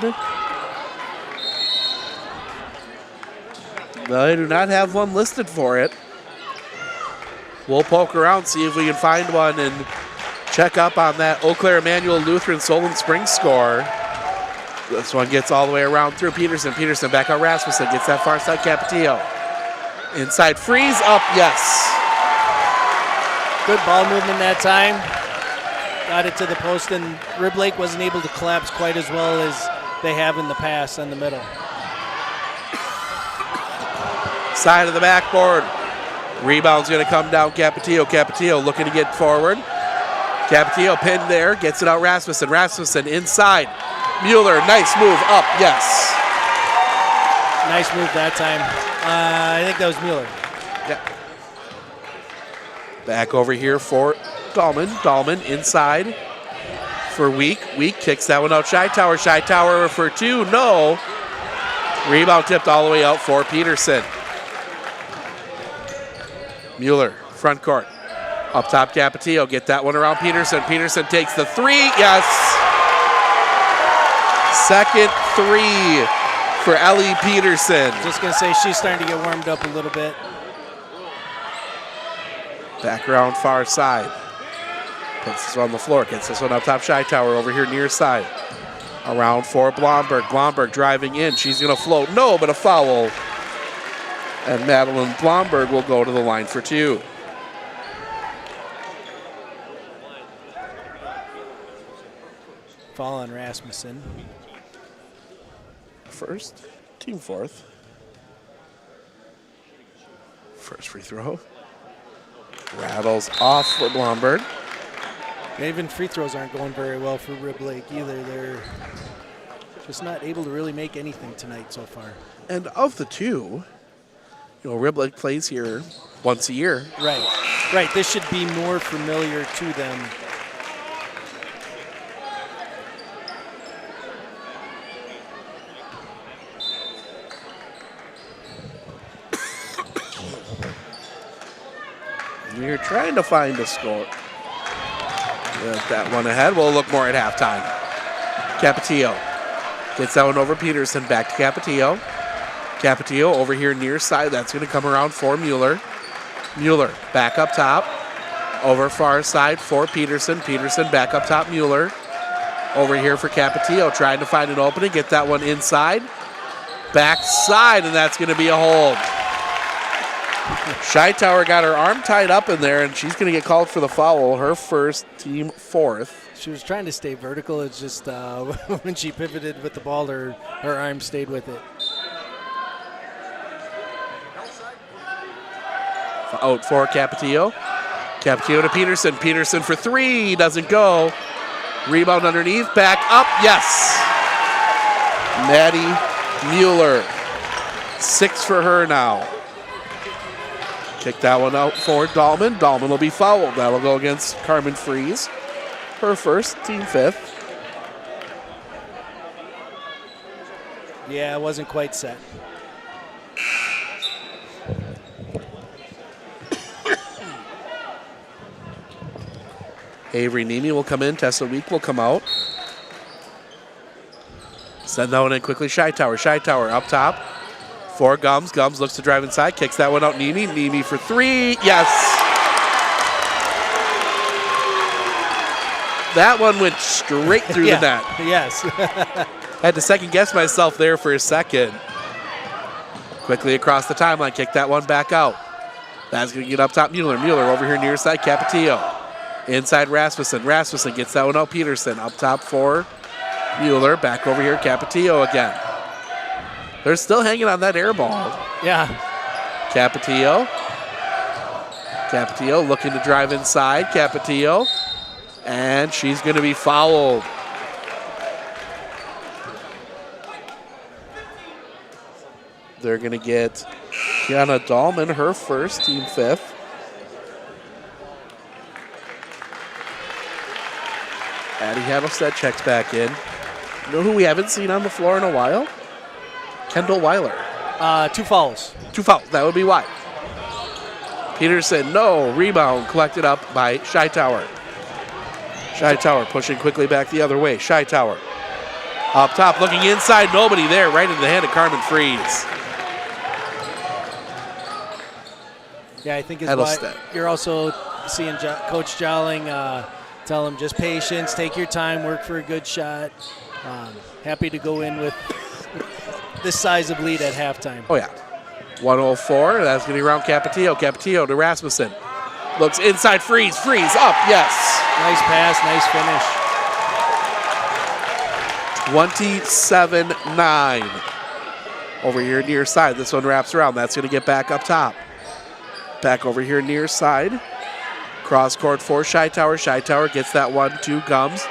Speaker 3: I do not have one listed for it. We'll poke around, see if we can find one and check up on that Eau Claire Emmanuel Lutheran Solon Springs score. This one gets all the way around through Peterson. Peterson back out Rasmussen, gets that far side Capetillo. Inside freeze up, yes.
Speaker 6: Good ball movement that time. Got it to the post, and Rib Lake wasn't able to collapse quite as well as they have in the past on the middle.
Speaker 3: Side of the backboard. Rebound's going to come down Capetillo. Capetillo looking to get forward. Capetillo pinned there, gets it out Rasmussen. Rasmussen inside. Mueller, nice move up, yes.
Speaker 6: Nice move that time. I think that was Mueller.
Speaker 3: Yeah. Back over here for Dahlman. Dahlman inside for Week. Week kicks that one out. Shytower. Shytower for two. No. Rebound tipped all the way out for Peterson. Mueller, front court. Up top, Capetillo. Get that one around Peterson. Peterson takes the three. Yes. Second three for Ellie Peterson.
Speaker 6: Just going to say she's starting to get warmed up a little bit.
Speaker 3: Back around far side. Puts this one on the floor. Gets this one up top. Shytower over here near side. Around for Blomberg. Blomberg driving in. She's going to float. No, but a foul. And Madeline Blomberg will go to the line for two.
Speaker 6: Foul on Rasmussen.
Speaker 3: First, team fourth. First free throw. Rattles off for Blomberg.
Speaker 6: Even free throws aren't going very well for Rib Lake either. They're just not able to really make anything tonight so far.
Speaker 3: And of the two, Rib Lake plays here once a year.
Speaker 6: Right. This should be more familiar to them.
Speaker 3: We're trying to find a score. Get that one ahead. We'll look more at halftime. Capetillo gets that one over Peterson. Back to Capetillo. Capetillo over here near side. That's going to come around for Mueller. Mueller back up top. Over far side for Peterson. Peterson back up top. Mueller over here for Capetillo. Trying to find an opening. Get that one inside. Backside, and that's going to be a hold. Shytower got her arm tied up in there, and she's going to get called for the foul. Her first, team fourth.
Speaker 6: She was trying to stay vertical. It's just when she pivoted with the ball, her arm stayed with it.
Speaker 3: Out for Capetillo. Capetillo to Peterson. Peterson for three. Doesn't go. Rebound underneath. Back up. Yes. Maddie Mueller. 6 for her now. Kick that one out for Dahlman. Dahlman will be fouled. That'll go against Carmen Fries. Her first, team fifth.
Speaker 6: Yeah, it wasn't quite set.
Speaker 3: Avery Nemi will come in. Tessa Week will come out. Send that one in quickly. Shytower. Shytower up top for Gums. Gums looks to drive inside. Kicks that one out. Nemi. Nemi for three. Yes. That one went straight through the net.
Speaker 6: Yes.
Speaker 3: Had to second guess myself there for a second. Quickly across the timeline. Kick that one back out. That's going to get up top. Mueller. Mueller over here near side. Capetillo. Inside Rasmussen. Rasmussen gets that one out. Peterson up top for Mueller. Back over here. Capetillo again. They're still hanging on that air ball.
Speaker 6: Yeah.
Speaker 3: Capetillo. Capetillo looking to drive inside. Capetillo. And she's going to be fouled. They're going to get Kiana Dahlman, her first, team fifth. Addie Hattelstead checks back in. You know who we haven't seen on the floor in a while? Kendall Weiler.
Speaker 6: 2 fouls.
Speaker 3: 2 fouls, that would be why. Peterson, no. Rebound collected up by Shytower. Shytower pushing quickly back the other way. Shytower up top, looking inside. Nobody there, right in the hand of Carmen Fries.
Speaker 6: Yeah, I think it's why you're also seeing Coach Jolling tell him just patience, take your time, work for a good shot. Happy to go in with this size of lead at halftime.
Speaker 3: Oh, yeah. 104, that's going to be around Capetillo. Capetillo to Rasmussen. Looks inside, freeze up, yes.
Speaker 6: Nice pass, nice finish.
Speaker 3: 27-9. Over here near side. This one wraps around. That's going to get back up top. Back over here near side. Cross court for Shytower. Shytower gets that one to Gums.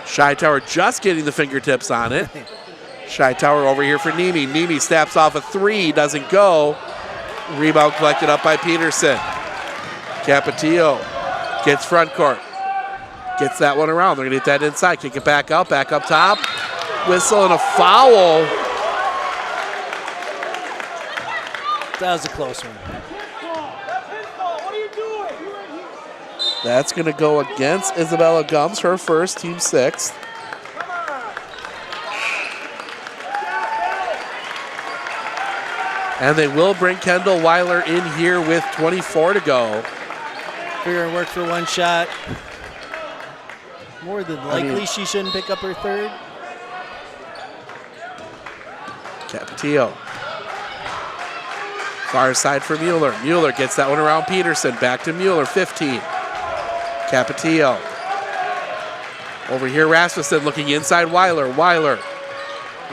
Speaker 3: Shytower just getting the fingertips on it. Shytower over here for Nemi. Nemi snaps off a three, doesn't go. Rebound collected up by Peterson. Capetillo gets front court. Gets that one around. They're going to get that inside. Kick it back up top. Whistle and a foul.
Speaker 6: That was a close one.
Speaker 3: That's going to go against Isabella Gums, her first, team sixth. And they will bring Kendall Weiler in here with 24 to go.
Speaker 6: Figuring work for one shot. More than likely she shouldn't pick up her third.
Speaker 3: Capetillo. Far side for Mueller. Mueller gets that one around Peterson. Back to Mueller, 15. Capetillo. Over here, Rasmussen looking inside Weiler. Weiler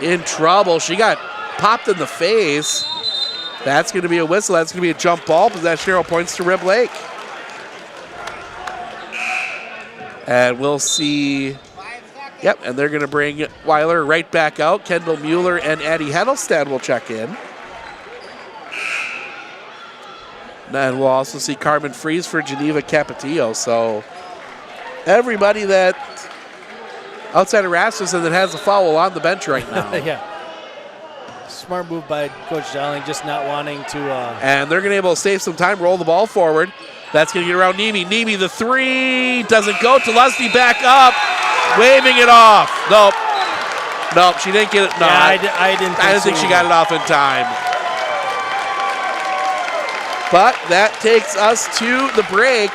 Speaker 3: in trouble. She got popped in the face. That's going to be a whistle. That's going to be a jump ball. Possession arrow points to Rib Lake. And we'll see. Yep, and they're going to bring Weiler right back out. Kendall Mueller and Addie Heddlestad will check in. And we'll also see Carmen Freeze for Geneva Capetillo. So everybody that outside of Rasmussen that has a foul on the bench right now.
Speaker 6: Yeah. Smart move by Coach Dowling, just not wanting to.
Speaker 3: And they're going to be able to save some time, roll the ball forward. That's going to get around Nemi. Nemi, the three, doesn't go. Lusty back up, waving it off. Nope, she didn't get it. No,
Speaker 6: yeah, I didn't
Speaker 3: think she got it off in time. But that takes us to the break,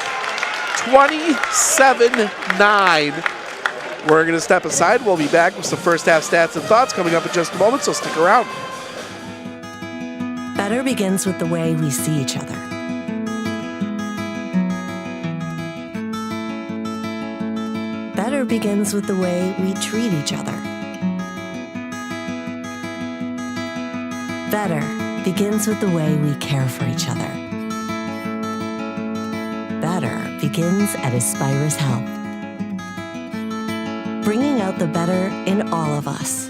Speaker 3: 27-9. We're going to step aside. We'll be back with some first half stats and thoughts coming up in just a moment, so stick around.
Speaker 9: Better begins with the way we see each other. Better begins with the way we treat each other. Better begins with the way we care for each other. Better begins at Aspirus Health, bringing out the better in all of us.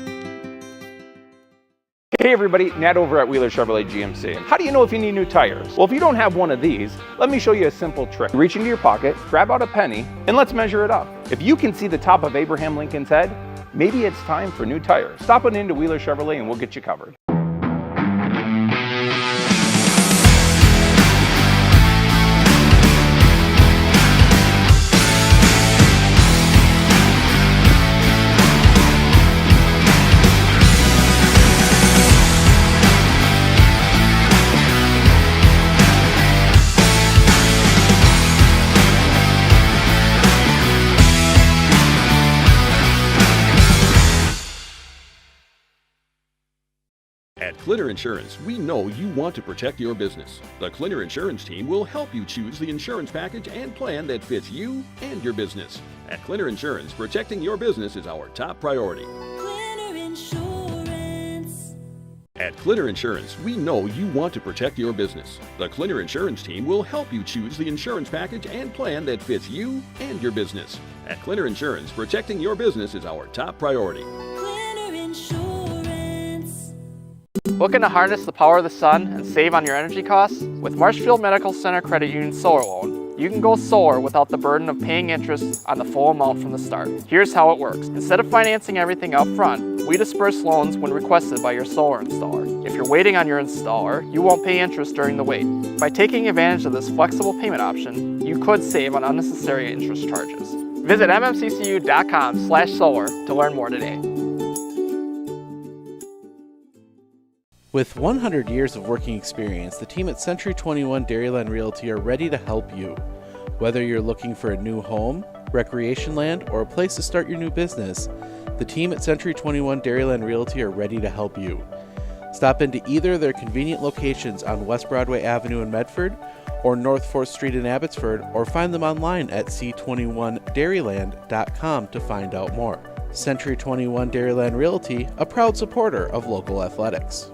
Speaker 12: Hey everybody, Nat over at Wheeler Chevrolet GMC. How do you know if you need new tires? Well, if you don't have one of these, let me show you a simple trick. Reach into your pocket, grab out a penny, and let's measure it up. If you can see the top of Abraham Lincoln's head, maybe it's time for new tires. Stop on into Wheeler Chevrolet and we'll get you covered.
Speaker 14: At Clinner Insurance, we know you want to protect your business. The Clinner Insurance team will help you choose the insurance package and plan that fits you and your business. At Clinner Insurance, protecting your business is our top priority.
Speaker 15: Clinner Insurance.
Speaker 14: At Clinner Insurance, we know you want to protect your business. The Clinner Insurance team will help you choose the insurance package and plan that fits you and your business. At Clinner Insurance, protecting your business is our top priority.
Speaker 15: Clinner Insurance.
Speaker 8: Looking to harness the power of the sun and save on your energy costs? With Marshfield Medical Center Credit Union Solar Loan, you can go solar without the burden of paying interest on the full amount from the start. Here's how it works. Instead of financing everything up front, we disperse loans when requested by your solar installer. If you're waiting on your installer, you won't pay interest during the wait. By taking advantage of this flexible payment option, you could save on unnecessary interest charges. Visit mmccu.com/solar to learn more today.
Speaker 3: With 100 years of working experience, the team at Century 21 Dairyland Realty are ready to help you. Whether you're looking for a new home, recreation land, or a place to start your new business, the team at Century 21 Dairyland Realty are ready to help you. Stop into either of their convenient locations on West Broadway Avenue in Medford or North 4th Street in Abbotsford, or find them online at c21dairyland.com to find out more. Century 21 Dairyland Realty, a proud supporter of local athletics.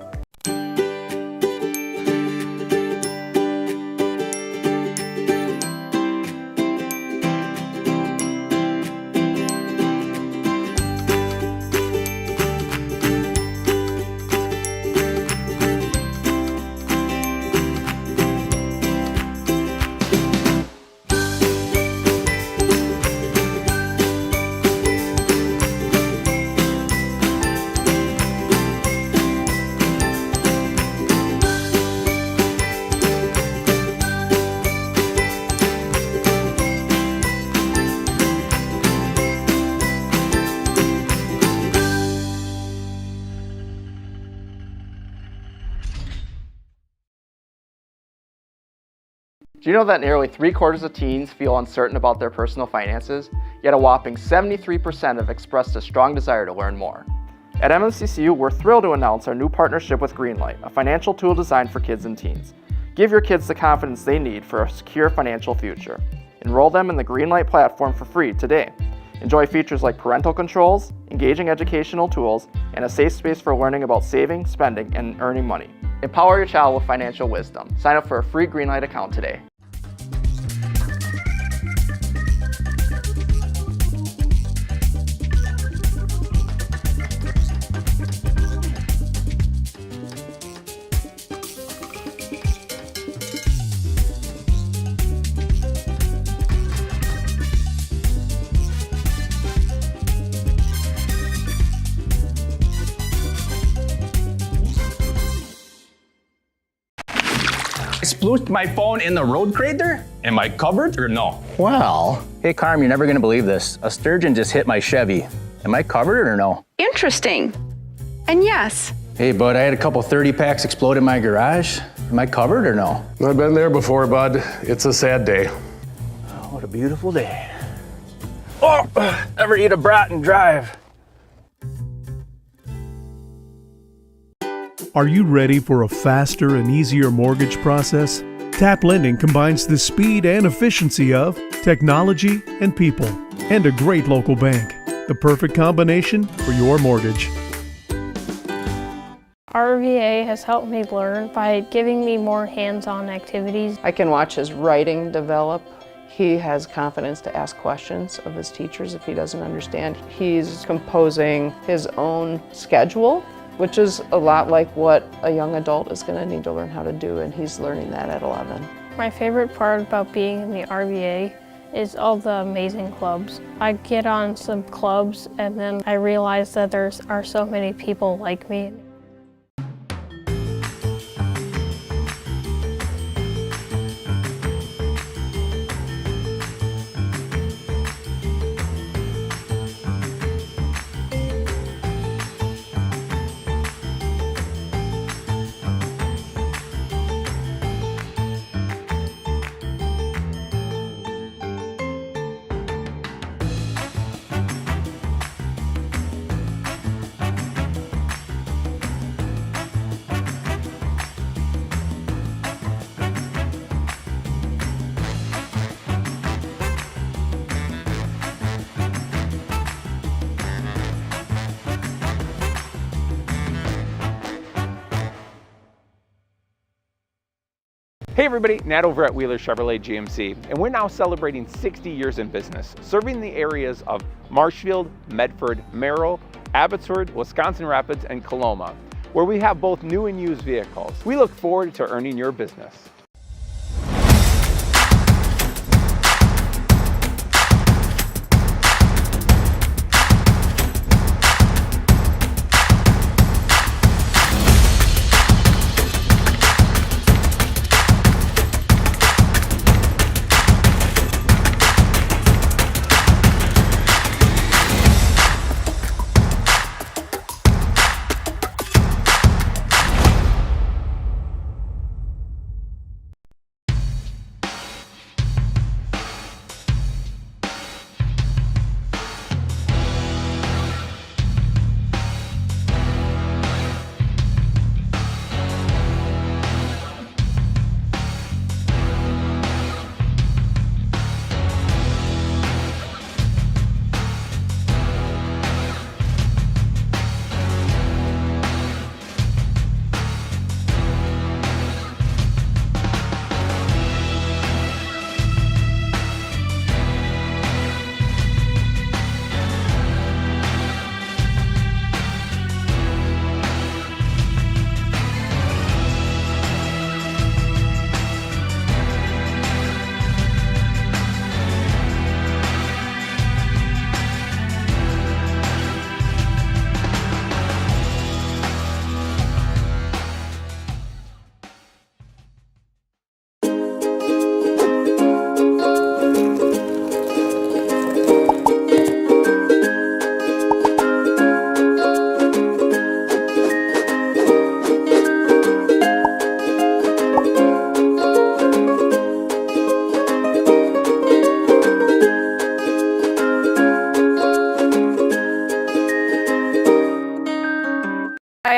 Speaker 8: Do you know that nearly 3/4 of teens feel uncertain about their personal finances, yet a whopping 73% have expressed a strong desire to learn more? At MMCCU, we're thrilled to announce our new partnership with Greenlight, a financial tool designed for kids and teens. Give your kids the confidence they need for a secure financial future. Enroll them in the Greenlight platform for free today. Enjoy features like parental controls, engaging educational tools, and a safe space for learning about saving, spending, and earning money. Empower your child with financial wisdom. Sign up for a free Greenlight account today.
Speaker 16: I splooshed my phone in the road crater? Am I covered or no?
Speaker 17: Well, hey Carm, you're never gonna believe this. A sturgeon just hit my Chevy. Am I covered or no?
Speaker 18: Interesting. And yes.
Speaker 17: Hey bud, I had a couple 30 packs explode in my garage. Am I covered or no?
Speaker 19: I've been there before, bud. It's a sad day.
Speaker 17: Oh, what a beautiful day. Oh, ever eat a brat and drive?
Speaker 7: Are you ready for a faster and easier mortgage process? Tap Lending combines the speed and efficiency of technology and people, and a great local bank. The perfect combination for your mortgage.
Speaker 20: RVA has helped me learn by giving me more hands-on activities.
Speaker 21: I can watch his writing develop. He has confidence to ask questions of his teachers if he doesn't understand. He's composing his own schedule, which is a lot like what a young adult is going to need to learn how to do, and he's learning that at 11.
Speaker 20: My favorite part about being in the RVA is all the amazing clubs. I get on some clubs and then I realize that there are so many people like me.
Speaker 12: Hey everybody, Nat over at Wheeler Chevrolet GMC, and we're now celebrating 60 years in business, serving the areas of Marshfield, Medford, Merrill, Abbotsford, Wisconsin Rapids, and Coloma, where we have both new and used vehicles. We look forward to earning your business.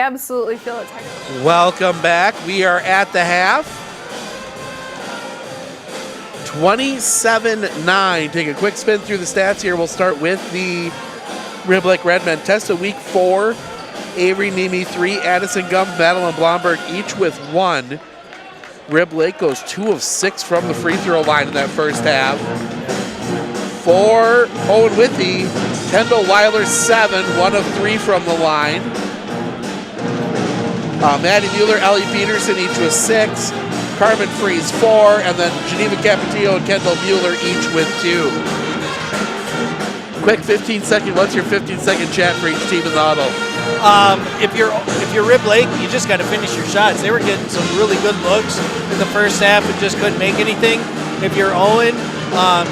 Speaker 1: absolutely feel it.
Speaker 3: Welcome back. We are at the half. 27-9. Take a quick spin through the stats here. We'll start with the Rib Lake Redmen. Testa week 4. Avery Nemi 3. Addison Gum, Madeline Blomberg each with 1. Rib Lake goes 2 of 6 from the free throw line in that first half. For Owen-Withee, Kendall Weiler 7, 1 of 3 from the line. Maddie Mueller, Ellie Peterson each with 6. Carmen Fries 4, and then Geneva Capetillo and Kendall Mueller each with 2. Quick 15-second, what's your 15-second chat for each team in the huddle?
Speaker 6: If you're Rib Lake, you just got to finish your shots. They were getting some really good looks in the first half and just couldn't make anything. If you're Owen,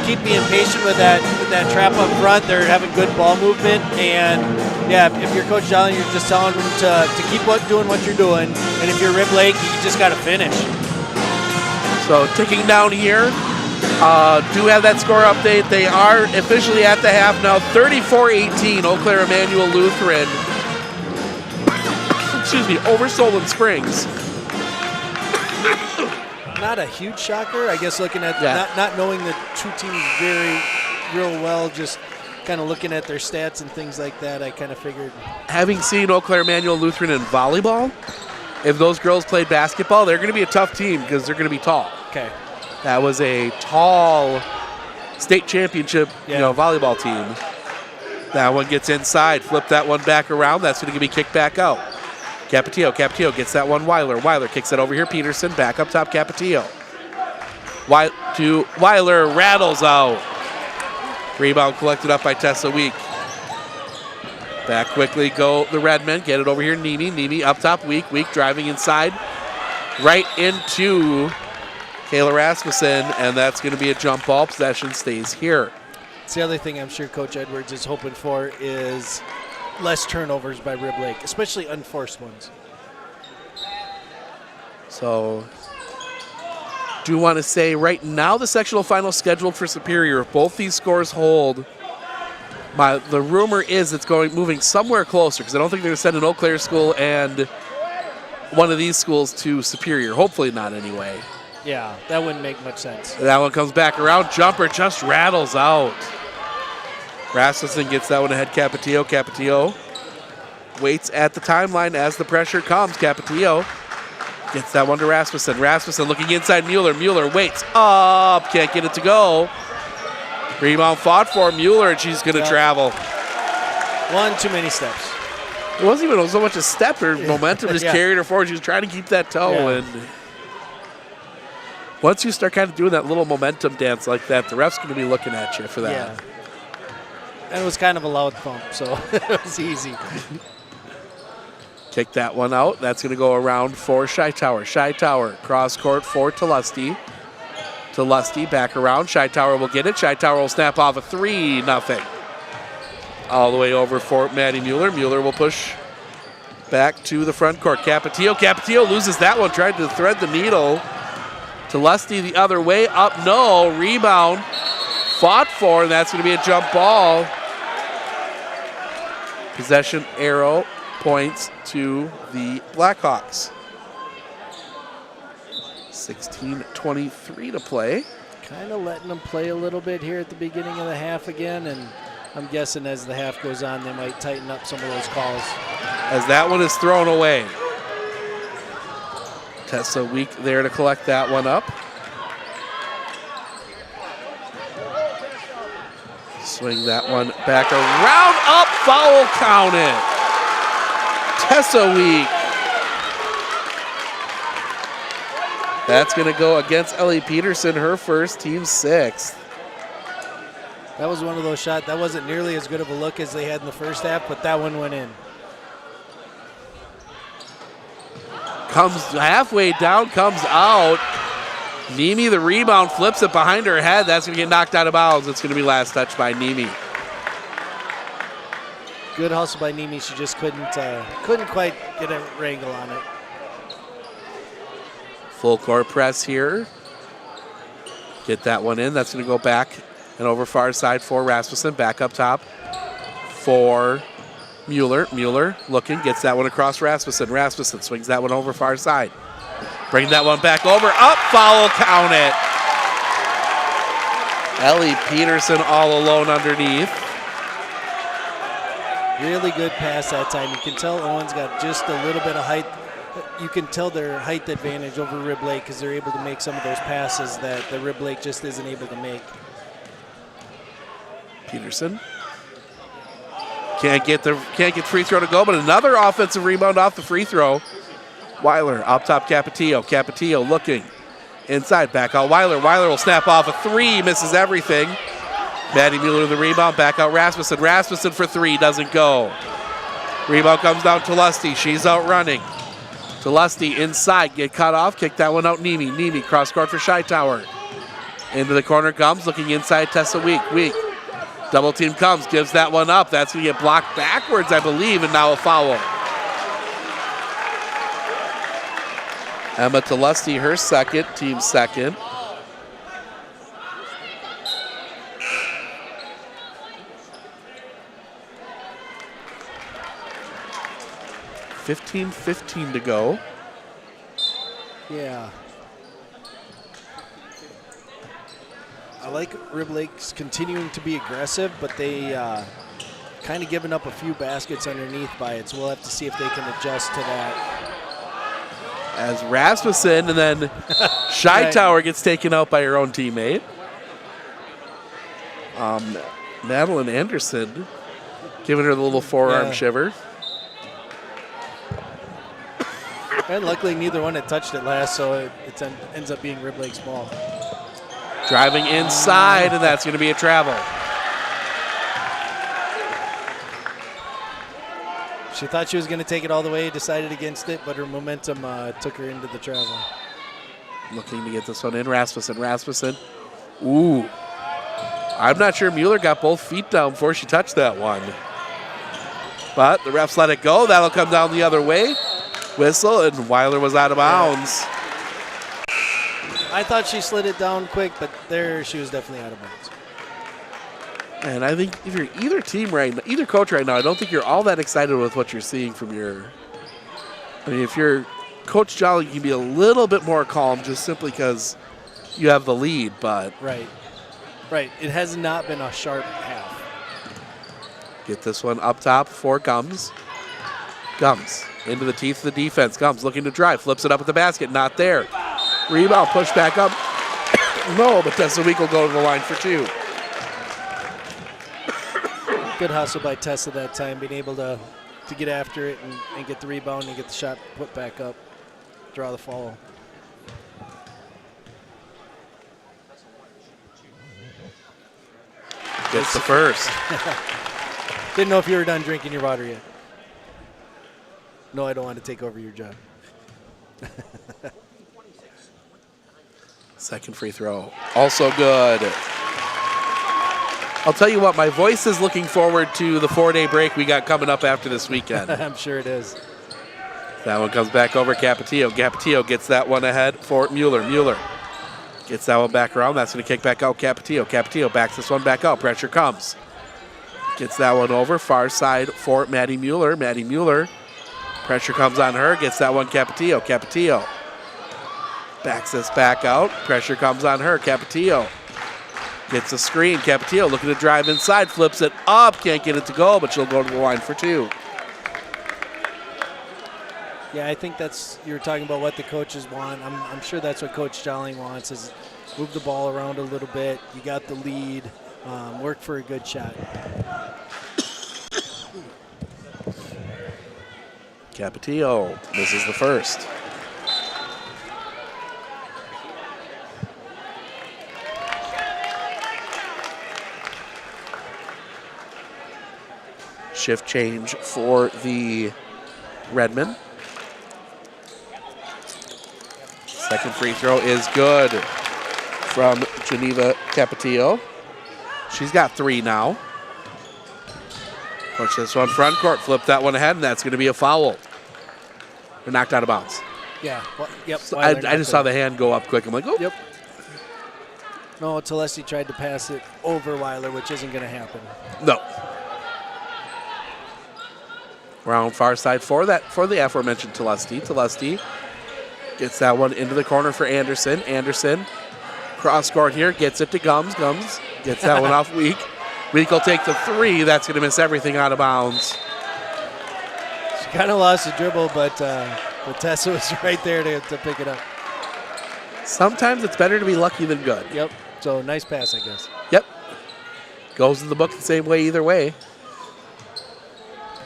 Speaker 6: keep being patient with that trap up front. They're having good ball movement, and yeah, if you're Coach Jolly, you're just telling them to keep doing what you're doing. And if you're Rib Lake, you just got to finish.
Speaker 3: So ticking down here, do have that score update. They are officially at the half now, 34-18, Eau Claire Emmanuel Lutheran. Excuse me, over Solon Springs.
Speaker 6: Not a huge shocker, I guess, looking at not knowing the two teams real well, just kind of looking at their stats and things like that, I kind of figured.
Speaker 3: Having seen Eau Claire Emmanuel Lutheran in volleyball, if those girls played basketball, they're going to be a tough team because they're going to be tall.
Speaker 6: Okay.
Speaker 3: That was a tall state championship volleyball team. That one gets inside, flip that one back around. That's going to be kicked back out. Capetillo gets that one. Weiler kicks it over here. Peterson back up top. Capetillo. Weiler rattles out. Rebound collected up by Tessa Week. Back quickly go the Redmen. Get it over here. Nemi up top. Week driving inside. Right into Kayla Rasmussen, and that's going to be a jump ball. Possession stays here.
Speaker 6: It's the other thing I'm sure Coach Edwards is hoping for is less turnovers by Rib Lake, especially unforced ones.
Speaker 3: So, do want to say right now the sectional final scheduled for Superior. If both these scores hold, the rumor is it's moving somewhere closer because I don't think they're going to send an Eau Claire school and one of these schools to Superior. Hopefully not anyway.
Speaker 6: Yeah, that wouldn't make much sense.
Speaker 3: That one comes back around. Jumper just rattles out. Rasmussen gets that one ahead. Capetillo waits at the timeline as the pressure comes. Capetillo gets that one to Rasmussen. Rasmussen looking inside Mueller. Mueller waits up. Can't get it to go. Rebound fought for Mueller, and she's going to travel.
Speaker 6: One too many steps.
Speaker 3: It wasn't even so much a step. Her momentum just carried her forward. She was trying to keep that toe. And once you start kind of doing that little momentum dance like that, the ref's going to be looking at you for that.
Speaker 6: Yeah. And it was kind of a loud thump, so it was easy.
Speaker 3: Kick that one out. That's going to go around for Shy Tower. Shy Tower, cross court for Lusty. Lusty, back around. Shy Tower will get it. Shy Tower will snap off a 3-0. All the way over for Maddie Mueller. Mueller will push back to the front court. Capetillo loses that one. Tried to thread the needle. Lusty the other way. Up, no. Rebound. Fought for, and that's going to be a jump ball. Possession arrow points to the Blackhawks. 16:23 to play.
Speaker 6: Kind of letting them play a little bit here at the beginning of the half again, and I'm guessing as the half goes on, they might tighten up some of those calls.
Speaker 3: As that one is thrown away. Tessa Week there to collect that one up. Swing that one back around, up, foul counted. Tessa Week. That's going to go against Ellie Peterson, her first, team 6th.
Speaker 6: That was one of those shots. That wasn't nearly as good of a look as they had in the first half, but that one went in.
Speaker 3: Comes halfway down, comes out. Nemi, the rebound, flips it behind her head. That's going to get knocked out of bounds. It's going to be last touch by Nemi.
Speaker 6: Good hustle by Nemi. She just couldn't quite get a wrangle on it.
Speaker 3: Full court press here. Get that one in. That's going to go back and over far side for Rasmussen. Back up top for Mueller looking, gets that one across Rasmussen. Rasmussen swings that one over far side. Bring that one back over, up, foul, count it. Ellie Peterson all alone underneath.
Speaker 6: Really good pass that time. You can tell Owen's got just a little bit of height. You can tell their height advantage over Rib Lake because they're able to make some of those passes that the Rib Lake just isn't able to make.
Speaker 3: Peterson can't get the free throw to go, but another offensive rebound off the free throw. Weiler up top, Capetillo. Capetillo looking inside, back out Weiler. Weiler will snap off a three, misses everything. Maddie Mueller the rebound, back out Rasmussen. Rasmussen for three, doesn't go. Rebound comes down to Lusty. She's out running. To Lusty inside, get cut off, kick that one out. Nemi. Nemi cross court for Shy-Tower. Into the corner comes, looking inside, Tessa Week. Week. Double team comes, gives that one up. That's going to get blocked backwards, I believe, and now a foul. Emma Lusty, her second, team second. $15-15 to go.
Speaker 6: Yeah. I like Rib Lake's continuing to be aggressive, but they kind of giving up a few baskets underneath by it, so we'll have to see if they can adjust to that.
Speaker 3: As Rasmussen and then Shy-Tower gets taken out by her own teammate. Madeline Anderson giving her the little forearm shiver.
Speaker 6: And luckily neither one had touched it last, so it ends up being Rib Lake's ball.
Speaker 3: Driving inside, and that's going to be a travel.
Speaker 6: She thought she was going to take it all the way, decided against it, but her momentum took her into the travel.
Speaker 3: Looking to get this one in, Rasmussen. Ooh. I'm not sure Mueller got both feet down before she touched that one. But the refs let it go. That'll come down the other way. Whistle, and Weiler was out of bounds.
Speaker 6: I thought she slid it down quick, but there she was definitely out of bounds.
Speaker 3: And I think if you're either team right now, either coach right now, I don't think you're all that excited with what you're seeing from your. I mean, if you're Coach Jolly, you can be a little bit more calm just simply because you have the lead, but.
Speaker 6: Right. It has not been a sharp half.
Speaker 3: Get this one up top for Gums. Gums into the teeth of the defense. Gums looking to drive, flips it up at the basket, not there. Rebound, push back up. No, but Tessa Week will go to the line for two.
Speaker 6: Good hustle by Tessa that time, being able to get after it and get the rebound and get the shot put back up, draw the foul.
Speaker 3: Gets the first.
Speaker 6: Didn't know if you were done drinking your water yet. No, I don't want to take over your job.
Speaker 3: Second free throw, also good. I'll tell you what, my voice is looking forward to the 4-day break we got coming up after this weekend.
Speaker 6: I'm sure it is.
Speaker 3: That one comes back over Capetillo. Capetillo gets that one ahead for Mueller. Mueller gets that one back around. That's going to kick back out Capetillo. Capetillo backs this one back out. Pressure comes. Gets that one over. Far side for Maddie Mueller. Maddie Mueller. Pressure comes on her. Gets that one Capetillo. Capetillo backs this back out. Pressure comes on her. Capetillo gets a screen. Capetillo looking to drive inside. Flips it up. Can't get it to go, but she'll go to the line for two.
Speaker 6: Yeah, I think you were talking about what the coaches want. I'm sure that's what Coach Jolling wants is move the ball around a little bit. You got the lead. Work for a good shot.
Speaker 3: Capetillo misses the first. Shift change for the Redmen. Second free throw is good from Geneva Capetillo. She's got 3 now. Push this one front court, flip that one ahead, and that's going to be a foul. They're knocked out of bounds.
Speaker 6: Yeah, yep.
Speaker 3: So I just saw the hand go up quick. I'm like, oh.
Speaker 6: Yep. No, Telesi tried to pass it over Weiler, which isn't going to happen.
Speaker 3: No. Around far side for the aforementioned Telesti. Telesti gets that one into the corner for Anderson. Anderson, cross court here, gets it to Gums. Gums gets that one off Week. Week will take the 3. That's going to miss everything out of bounds.
Speaker 6: She kind of lost the dribble, but Tessa was right there to pick it up.
Speaker 3: Sometimes it's better to be lucky than good.
Speaker 6: Yep. So nice pass, I guess.
Speaker 3: Yep. Goes in the book the same way either way.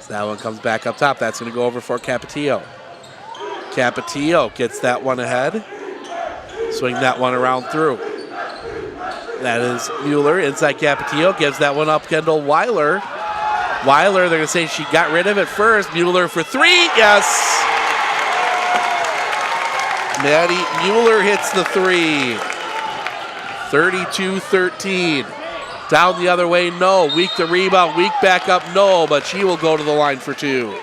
Speaker 3: So that one comes back up top. That's going to go over for Capetillo. Capetillo gets that one ahead. Swing that one around through. That is Mueller inside Capetillo. Gives that one up Kendall Weiler. Weiler, they're going to say she got rid of it first. Mueller for 3. Yes. Maddie Mueller hits the 3. 32-13. Down the other way, no. Weak the rebound. Weak back up, no. But she will go to the line for 2.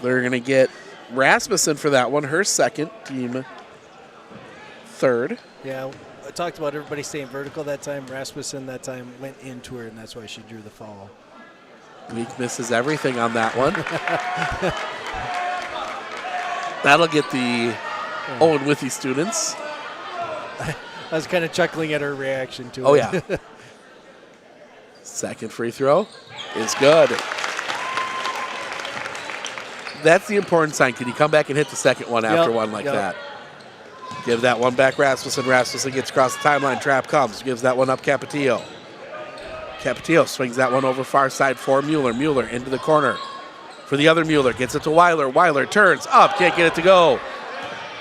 Speaker 3: They're going to get Rasmussen for that one. Her second, team third.
Speaker 6: Yeah, I talked about everybody staying vertical that time. Rasmussen that time went into her, and that's why she drew the foul.
Speaker 3: Weak misses everything on that one. That'll get the Owen-Withee students.
Speaker 6: I was kind of chuckling at her reaction to it.
Speaker 3: Oh, yeah. Second free throw is good. That's the important sign. Can you come back and hit the second one after one like that? Give that one back Rasmussen. Rasmussen gets across the timeline. Trap comes. Gives that one up Capetillo. Capetillo swings that one over far side for Mueller. Mueller into the corner for the other Mueller. Gets it to Weiler. Weiler turns up. Can't get it to go.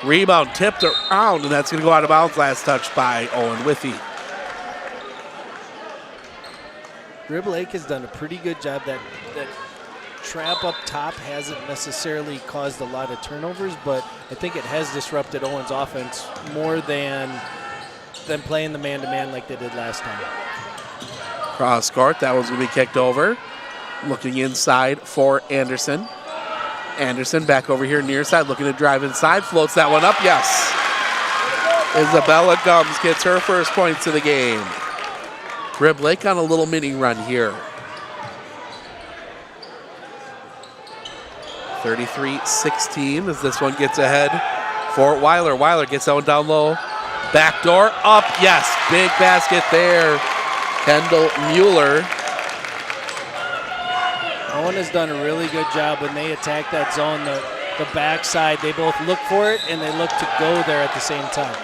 Speaker 3: Rebound tipped around, and that's going to go out of bounds. Last touch by Owen-Withee.
Speaker 6: Rib Lake has done a pretty good job. That trap up top hasn't necessarily caused a lot of turnovers, but I think it has disrupted Owen's offense more than playing the man-to-man like they did last time.
Speaker 3: Cross court, that one's going to be kicked over. Looking inside for Anderson. Anderson back over here near side, looking to drive inside, floats that one up, yes. Isabella Gums gets her first points of the game. Rib Lake on a little mini run here. 33-16 as this one gets ahead for Weiler. Weiler gets that one down low. Backdoor up, yes. Big basket there. Kendall Mueller.
Speaker 6: Owen has done a really good job when they attack that zone, the backside. They both look for it and they look to go there at the same time.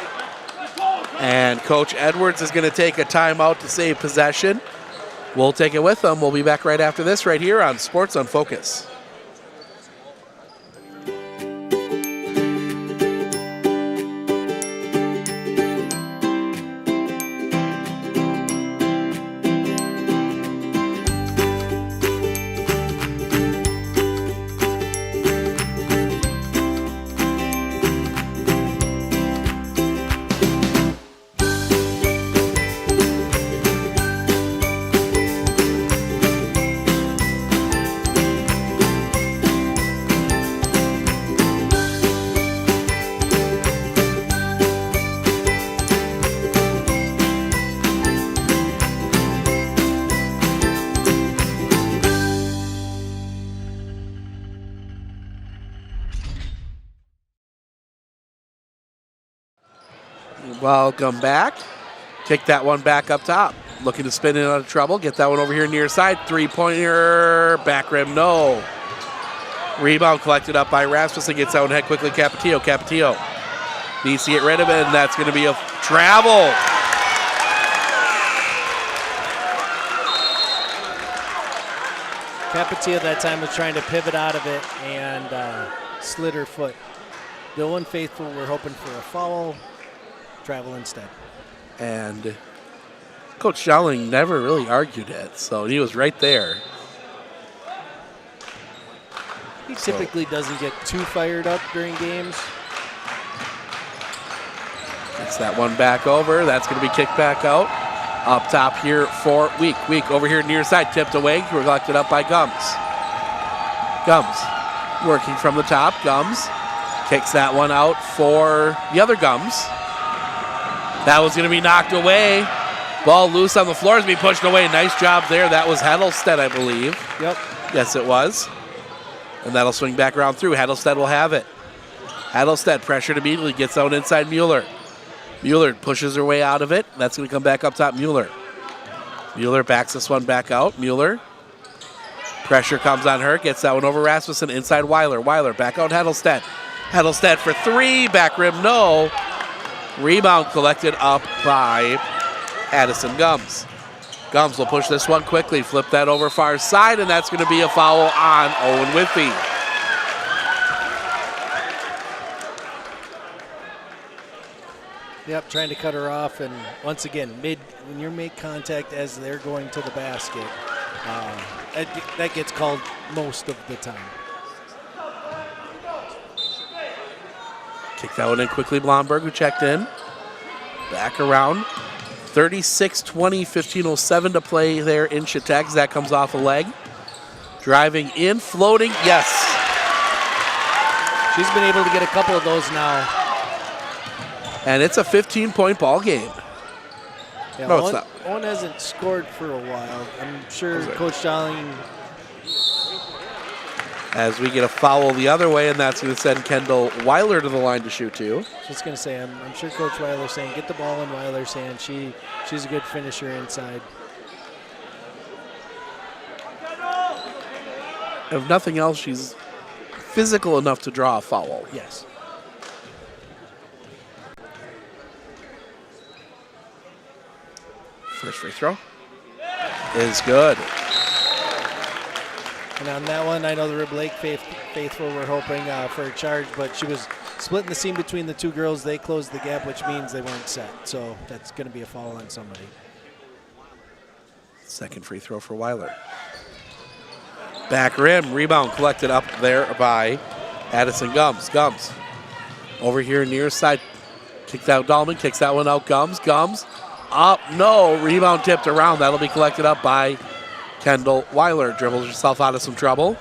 Speaker 3: And Coach Edwards is going to take a timeout to save possession. We'll take it with them. We'll be back right after this right here on Sports on Focus. Welcome back. Kick that one back up top. Looking to spin it out of trouble. Get that one over here near side. Three-pointer. Back rim, no. Rebound collected up by Rasmussen. Gets that one ahead quickly. Capetillo. Capetillo needs to get rid of it, and that's going to be a travel.
Speaker 6: Capetillo that time was trying to pivot out of it and slid her foot. Bill and Faithful were hoping for a foul. Travel instead.
Speaker 3: And Coach Dowling never really argued it, so he was right there.
Speaker 6: He typically doesn't get too fired up during games.
Speaker 3: Gets that one back over. That's going to be kicked back out. Up top here for Week. Week over here near side. Tipped away. Collected up by Gums. Gums working from the top. Gums kicks that one out for the other Gums. That was going to be knocked away. Ball loose on the floor, is being pushed away. Nice job there. That was Heddlestead, I believe.
Speaker 6: Yep.
Speaker 3: Yes, it was. And that'll swing back around through. Heddlestead will have it. Heddlestead pressured immediately, gets out inside Mueller. Mueller pushes her way out of it. That's going to come back up top, Mueller. Mueller backs this one back out. Mueller. Pressure comes on her, gets that one over Rasmussen, inside Weiler. Weiler back out Heddlestead. Heddlestead for three, back rim, no. Rebound collected up by Addison Gums. Gums will push this one quickly, flip that over far side, and that's going to be a foul on Owen-Withee.
Speaker 6: Yep, trying to cut her off, and once again, when you make contact as they're going to the basket, that gets called most of the time.
Speaker 3: Kick that one in quickly, Blomberg, who checked in. Back around. 36-20, 15:07 to play there in Chautauqua. That comes off a leg. Driving in, floating, yes.
Speaker 6: She's been able to get a couple of those now.
Speaker 3: And it's a 15-point ball game.
Speaker 6: Yeah,
Speaker 3: No, it's not.
Speaker 6: Owen hasn't scored for a while. I'm sure Coach Dowling.
Speaker 3: As we get a foul the other way, and that's going to send Kendall Weiler to the line to shoot two.
Speaker 6: Just going to say, I'm sure Coach Weiler's saying, get the ball in Weiler's hand. She's a good finisher inside.
Speaker 3: If nothing else, she's physical enough to draw a foul.
Speaker 6: Yes.
Speaker 3: First free throw is good.
Speaker 6: And on that one, I know the Rib Lake faithful were hoping for a charge, but she was splitting the seam between the two girls. They closed the gap, which means they weren't set. So that's going to be a foul on somebody.
Speaker 3: Second free throw for Weiler. Back rim, rebound collected up there by Addison Gums. Gums over here near side. Kicked out Dahlman, kicks that one out. Gums up, no. Rebound tipped around. That'll be collected up by Kendall Weiler. Dribbles herself out of some trouble.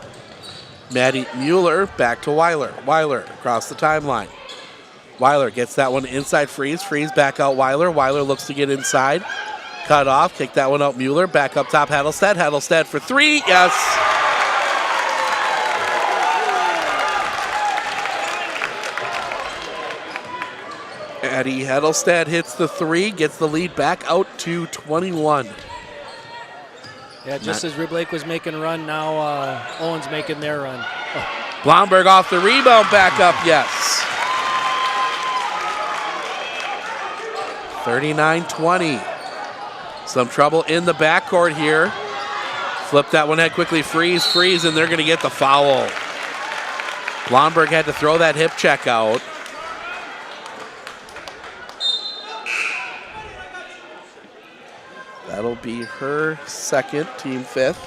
Speaker 3: Maddie Mueller back to Weiler. Weiler across the timeline. Weiler gets that one inside Freeze. Freeze back out Weiler. Weiler looks to get inside. Cut off. Kick that one out Mueller. Back up top Heddlestead. Heddlestead for three. Yes. Addie Heddlestead hits the three. Gets the lead back out to 21.
Speaker 6: Yeah, just as Rib Lake was making a run, now Owen's making their run. Oh.
Speaker 3: Blomberg off the rebound, back up, yes. 39-20. Some trouble in the backcourt here. Flip that one head quickly, freeze, and they're going to get the foul. Blomberg had to throw that hip check out. That'll be her second, team fifth.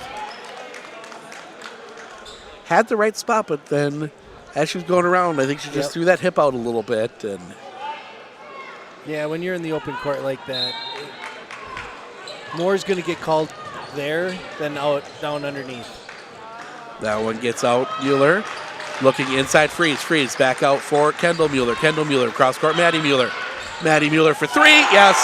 Speaker 3: Had the right spot, but then as she was going around, I think she just threw that hip out a little bit. And
Speaker 6: yeah, when you're in the open court like that, more's going to get called there than out down underneath.
Speaker 3: That one gets out. Mueller looking inside, freeze, back out for Kendall Mueller. Kendall Mueller, cross court, Maddie Mueller. Maddie Mueller for three, yes.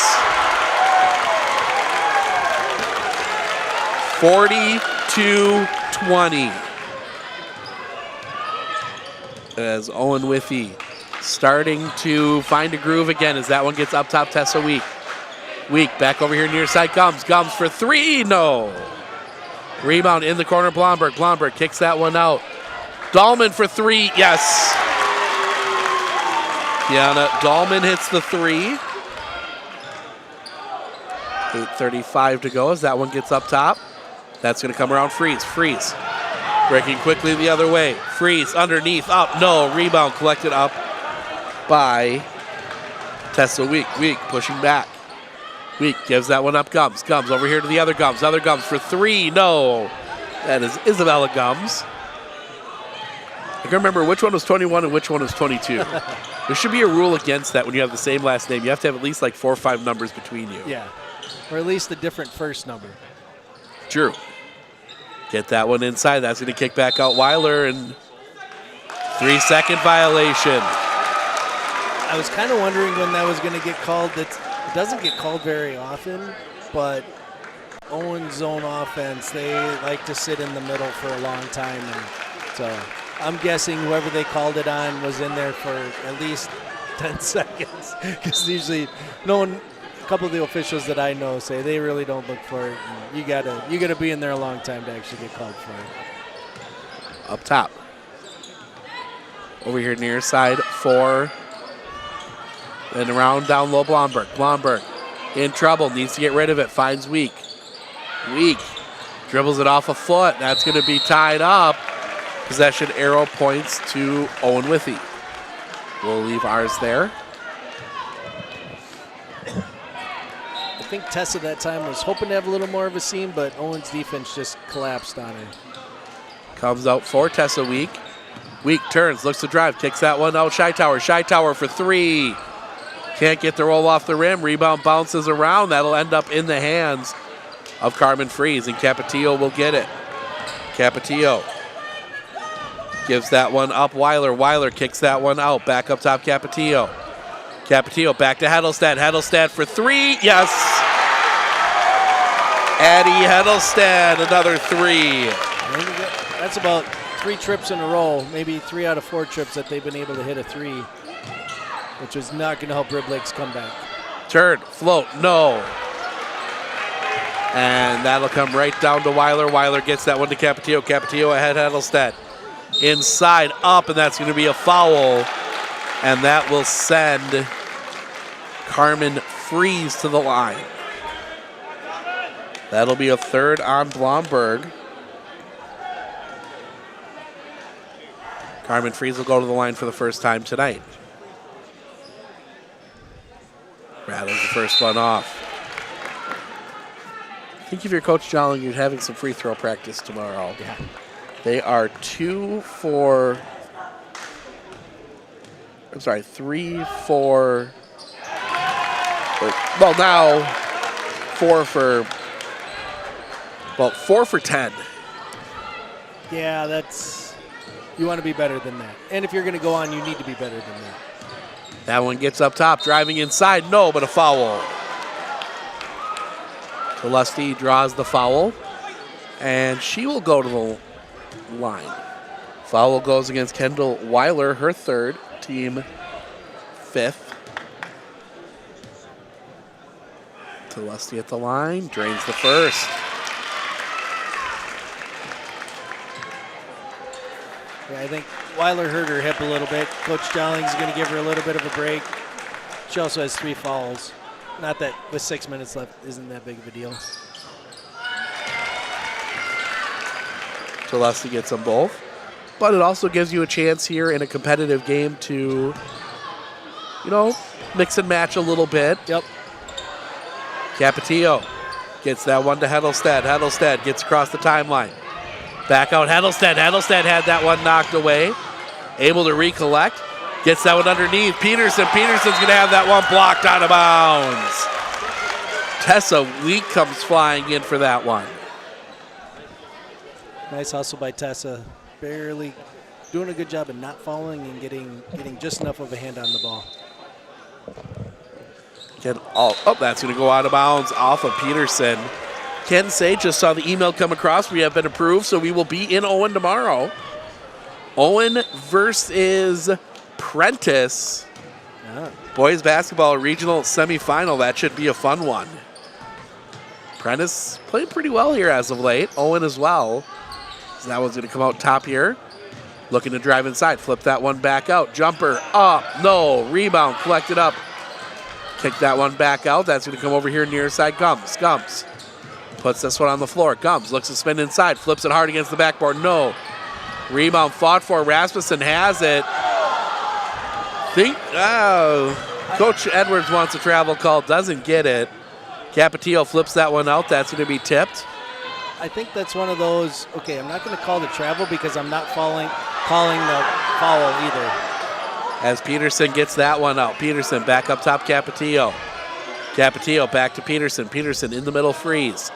Speaker 3: 42-20. As Owen-Withee starting to find a groove again as that one gets up top. Tessa Week. Week back over here near side. Gums for three. No. Rebound in the corner. Blomberg kicks that one out. Dahlman for three. Yes. Kiana Dahlman hits the three. 8:35 to go as that one gets up top. That's going to come around. Freeze. Breaking quickly the other way. Freeze underneath. Up. No. Rebound collected up by Tessa Week. Week pushing back. Week gives that one up. Gums over here to the other Gums. Other Gums for three. No. That is Isabella Gums. I can remember which one was 21 and which one was 22. There should be a rule against that when you have the same last name. You have to have at least like 4 or 5 numbers between you.
Speaker 6: Yeah. Or at least a different first number.
Speaker 3: True. Get that one inside. That's going to kick back out Weiler, and 3-second violation.
Speaker 6: I was kind of wondering when that was going to get called. It doesn't get called very often. but Owen's zone offense, they like to sit in the middle for a long time. And so I'm guessing whoever they called it on was in there for at least 10 seconds. Because usually a couple of the officials that I know say they really don't look for it. And you gotta be in there a long time to actually get called for it.
Speaker 3: Up top. Over here near side 4. And around down low Blomberg. Blomberg in trouble, needs to get rid of it, finds Week. Week dribbles it off a foot. That's going to be tied up. Possession arrow points to Owen-Withee. We'll leave ours there.
Speaker 6: I think Tessa that time was hoping to have a little more of a seam, but Owen's defense just collapsed on her.
Speaker 3: Comes out for Tessa Week. Week turns, looks to drive, kicks that one out. Shytower for 3. Can't get the roll off the rim. Rebound bounces around. That'll end up in the hands of Carmen Freeze, and Capetillo will get it. Capetillo gives that one up. Weiler kicks that one out. Back up top, Capetillo. Capetillo back to Heddlestad. Heddlestad for 3. Yes. Addie Heddlestad, another 3.
Speaker 6: That's about 3 trips in a row, maybe 3 out of 4 trips that they've been able to hit a 3, which is not going to help Rib Lake's comeback.
Speaker 3: Turn, float, no. And that'll come right down to Weiler. Weiler gets that one to Capetillo. Capetillo ahead, Heddlestad. Inside, up, and that's going to be a foul. And that will send Carmen Freeze to the line. That'll be a 3rd on Blomberg. Carmen Freeze will go to the line for the first time tonight. Rattles the first one off. I think if you're Coach Jolling, you're having some free throw practice tomorrow.
Speaker 6: Yeah.
Speaker 3: They are 3 for, well now 4 for 10.
Speaker 6: Yeah, you want to be better than that. And if you're going to go on, you need to be better than that.
Speaker 3: That one gets up top, driving inside, no, but a foul. Lusty draws the foul, and she will go to the line. Foul goes against Kendall Weiler, her 3rd, team 5th. To Lusty at the line, drains the first.
Speaker 6: Yeah, I think Weiler hurt her hip a little bit. Coach Joling's going to give her a little bit of a break. She also has 3 fouls. Not that with 6 minutes left isn't that big of a deal.
Speaker 3: Lusty gets them both. But it also gives you a chance here in a competitive game to, mix and match a little bit.
Speaker 6: Yep.
Speaker 3: Capetillo gets that one to Heddlestad. Heddlestad gets across the timeline. Back out Heddlestad. Heddlestad had that one knocked away. Able to recollect. Gets that one underneath. Peterson's going to have that one blocked out of bounds. Tessa Week comes flying in for that one.
Speaker 6: Nice hustle by Tessa. Barely doing a good job of not fouling and getting just enough of a hand on the ball.
Speaker 3: That's going to go out of bounds off of Peterson. Ken Say just saw the email come across. We have been approved, so we will be in Owen tomorrow. Owen versus Prentice.
Speaker 6: Yeah.
Speaker 3: Boys basketball regional semifinal. That should be a fun one. Prentice playing pretty well here as of late. Owen as well. So that one's going to come out top here. Looking to drive inside. Flip that one back out. Jumper up. No. Rebound. Collected up. Kick that one back out. That's going to come over here near side. Gums. Puts this one on the floor. Gums looks to spin inside. Flips it hard against the backboard. No. Rebound fought for. Rasmussen has it. Coach Edwards wants a travel call. Doesn't get it. Capetillo flips that one out. That's going to be tipped.
Speaker 6: I think that's one of those, okay, I'm not going to call the travel because I'm not calling the foul either.
Speaker 3: As Peterson gets that one out. Peterson back up top, Capetillo. Capetillo back to Peterson. Peterson in the middle, Freeze.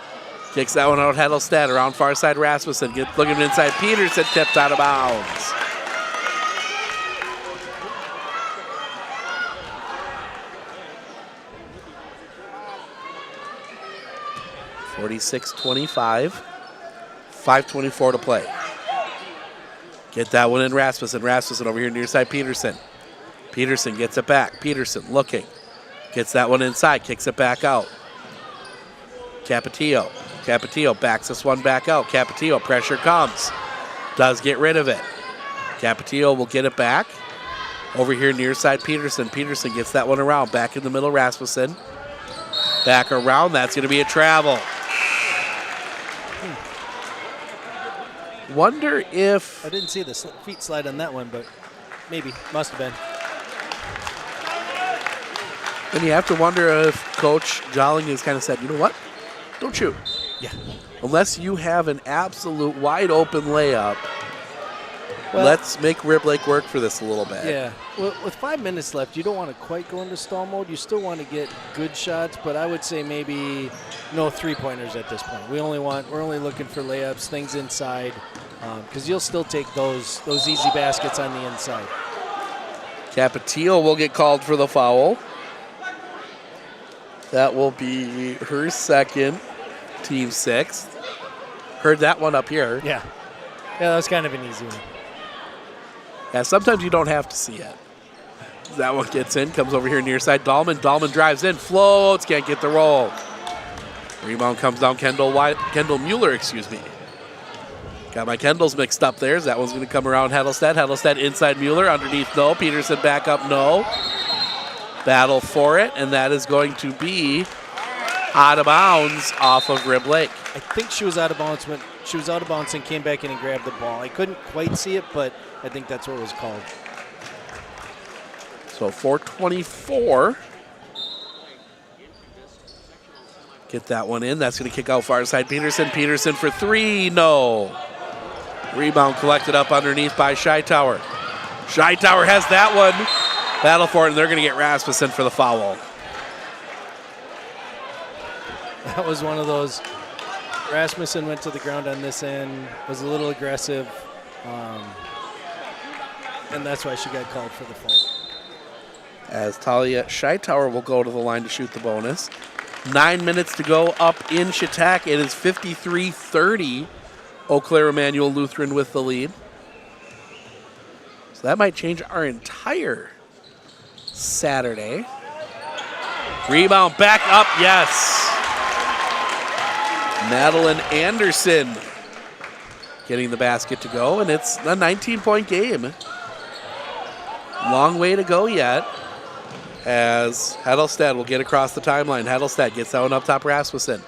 Speaker 3: Kicks that one out, Heddlestad around far side, Rasmussen. Looking inside, Peterson tipped out of bounds. 46-25. 5:24 to play. Get that one in Rasmussen. Rasmussen over here near side Peterson. Peterson gets it back. Peterson looking. Gets that one inside. Kicks it back out. Capetillo. Capetillo backs this one back out. Capetillo, pressure comes. Does get rid of it. Capetillo will get it back. Over here near side Peterson. Peterson gets that one around. Back in the middle, Rasmussen. Back around. That's going to be a travel. Wonder if...
Speaker 6: I didn't see the feet slide on that one, but maybe. Must have been.
Speaker 3: And you have to wonder if Coach Jolling has kind of said, you know what? Don't shoot.
Speaker 6: Yeah.
Speaker 3: Unless you have an absolute wide open layup,
Speaker 6: Well,
Speaker 3: let's make Rib Lake work for this a little bit.
Speaker 6: Yeah. Well, with 5 minutes left, you don't want to quite go into stall mode. You still want to get good shots, but I would say maybe no three-pointers at this point. We're only looking for layups, things inside, because you'll still take those easy baskets on the inside.
Speaker 3: Capetillo will get called for the foul. That will be her second, team sixth. Heard that one up here.
Speaker 6: Yeah. Yeah, that was kind of an easy one.
Speaker 3: Yeah, sometimes you don't have to see it. That one gets in, comes over here near side. Dahlman drives in, floats, can't get the roll. Rebound comes down, Kendall Mueller, excuse me. Got my Kendalls mixed up there. That one's going to come around Heddlestead. Heddlestead inside Mueller, underneath no. Peterson back up no. Battle for it, and that is going to be out of bounds off of Rib Lake.
Speaker 6: I think she was out of bounds when she was out of bounds and came back in and grabbed the ball. I couldn't quite see it, but I think that's what it was called.
Speaker 3: So 4:24. Get that one in. That's going to kick out far side Peterson. Peterson for three. No. Rebound collected up underneath by Scheitauer. Scheitauer has that one. Battle for it, and they're going to get Rasmussen for the foul.
Speaker 6: That was one of those. Rasmussen went to the ground on this end, was a little aggressive, and that's why she got called for the foul.
Speaker 3: As Talia Scheitauer will go to the line to shoot the bonus. 9 minutes to go up in Chautauqua. It is 53-30. Eau Claire Emmanuel Lutheran with the lead. So that might change our entire Saturday. Rebound back up, yes. Madeline Anderson getting the basket to go, and it's a 19-point game. Long way to go yet, as Heddlestead will get across the timeline. Heddlestead gets that one up top, Rasmussen.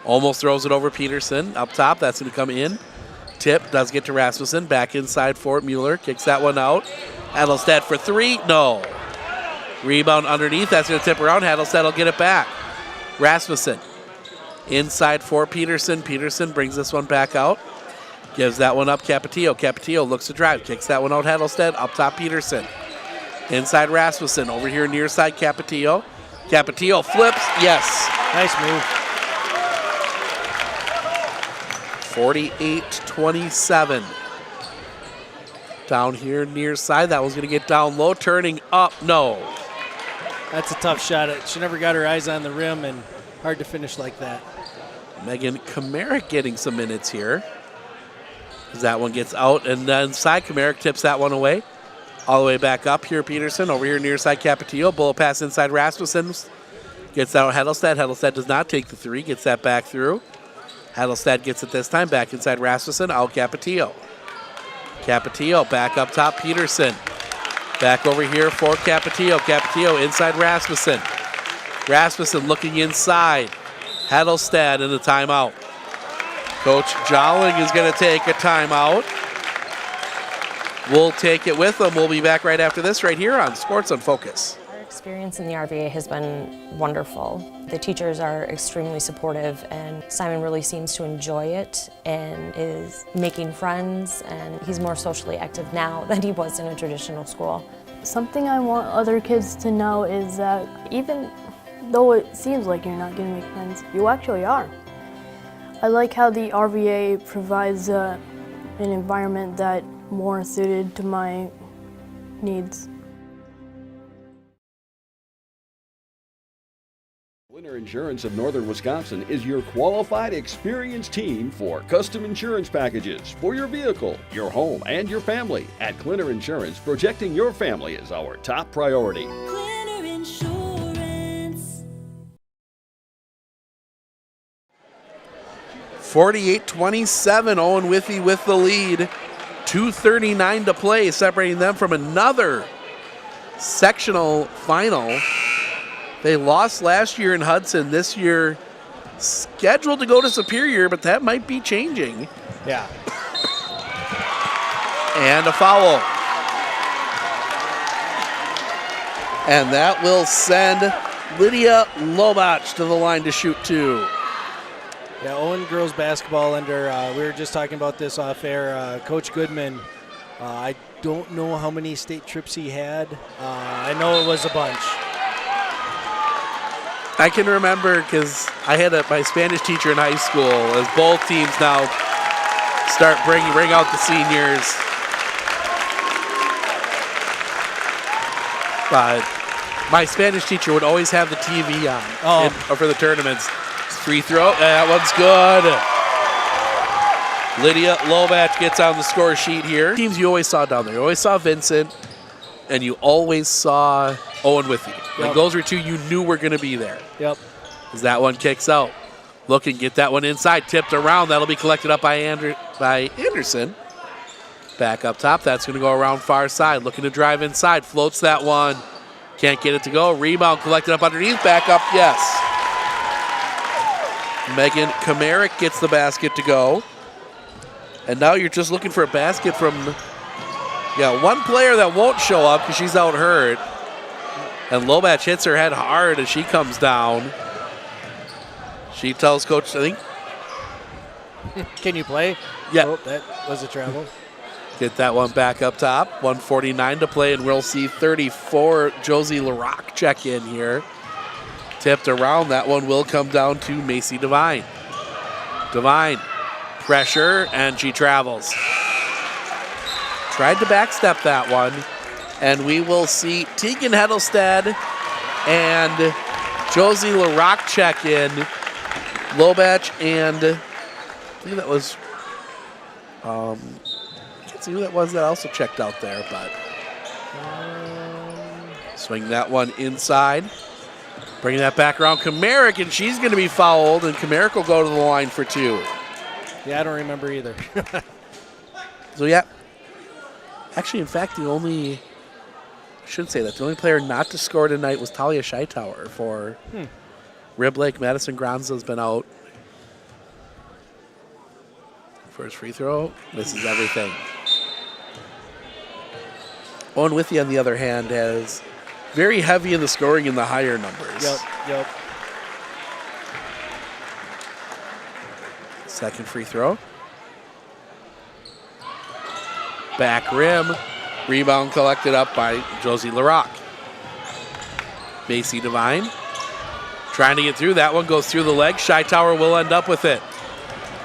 Speaker 3: Almost throws it over Peterson. Up top, that's going to come in. Tip does get to Rasmussen. Back inside for Mueller. Kicks that one out. Heddlestead for three. No. Rebound underneath. That's going to tip around. Heddlestead will get it back. Rasmussen inside for Peterson. Peterson brings this one back out. Gives that one up Capetillo. Capetillo looks to drive. Kicks that one out Heddlestead. Up top Peterson. Inside Rasmussen. Over here near side Capetillo. Capetillo flips. Yes.
Speaker 6: Nice move.
Speaker 3: 48-27. Down here near side. That one's going to get down low. Turning up. No.
Speaker 6: That's a tough shot. She never got her eyes on the rim, and hard to finish like that.
Speaker 3: Megan Kamarick getting some minutes here. As that one gets out, and then side Kamarick tips that one away. All the way back up here, Peterson. Over here near side Capetillo. Bullet pass inside Rasmussen. Gets out Heddlestead. Heddlestead does not take the three. Gets that back through. Heddlestead gets it this time. Back inside Rasmussen. Out Capetillo. Capetillo back up top Peterson. Back over here for Capetillo. Capetillo inside Rasmussen. Rasmussen looking inside. Heddlestead in the timeout. Coach Jolling is going to take a timeout. We'll take it with them. We'll be back right after this right here on Sports on Focus.
Speaker 1: Our experience in the RVA has been wonderful. The teachers are extremely supportive, and Simon really seems to enjoy it and is making friends, and he's more socially active now than he was in a traditional school.
Speaker 22: Something I want other kids to know is that even though it seems like you're not going to make friends, you actually are. I like how the RVA provides an environment that more suited to my needs.
Speaker 14: Clinner Insurance of Northern Wisconsin is your qualified, experienced team for custom insurance packages for your vehicle, your home, and your family. At Clinner Insurance, protecting your family is our top priority.
Speaker 15: Clinner Insurance.
Speaker 3: 48-27, Owen-Withee with the lead. 2:39 to play, separating them from another sectional final. They lost last year in Hudson. This year scheduled to go to Superior, but that might be changing.
Speaker 6: Yeah.
Speaker 3: And a foul. And that will send Lydia Lobach to the line to shoot two.
Speaker 6: Yeah, Owen girls basketball under, we were just talking about this off air, Coach Goodman. I don't know how many state trips he had. I know it was a bunch.
Speaker 3: I can remember because I had my Spanish teacher in high school as both teams now start bring out the seniors. But my Spanish teacher would always have the TV on for the tournaments. Free throw, that one's good. Lydia Lobach gets on the score sheet here. Teams you always saw down there. You always saw Vincent, and you always saw Owen-Withee.
Speaker 6: Yep.
Speaker 3: Like those were two you knew were going to be there.
Speaker 6: Yep.
Speaker 3: As that one kicks out. Looking, get that one inside, tipped around. That'll be collected up by Anderson. Back up top, that's going to go around far side. Looking to drive inside, floats that one. Can't get it to go. Rebound collected up underneath, back up, yes. Megan Kamarick gets the basket to go. And now you're just looking for a basket from, one player that won't show up because she's out hurt. And Lobach hits her head hard as she comes down. She tells Coach, I think.
Speaker 6: Can you play?
Speaker 3: Yeah.
Speaker 6: Oh, that was a travel.
Speaker 3: Get that one back up top. 1:49 to play, and we'll see 34 Josie LaRock check in here. Tipped around, that one will come down to Macy Devine. Devine, pressure, and she travels. Tried to backstep that one, and we will see Tegan Heddlestad and Josie LaRock check in. Lobach and I think that was, I can't see who that was that also checked out there, but swing that one inside. Bringing that back around, Kamarick, and she's going to be fouled, and Kamarick will go to the line for two.
Speaker 6: Yeah, I don't remember either.
Speaker 3: So, yeah. Actually, in fact, the only player not to score tonight was Talia Scheitauer for Rib Lake. Madison Granza's been out. First free throw, misses everything. Owen-Withee, on the other hand, has very heavy in the scoring in the higher numbers.
Speaker 6: Yep.
Speaker 3: Second free throw. Back rim. Rebound collected up by Josie LaRock. Macy Devine trying to get through. That one goes through the leg. Scheitauer will end up with it.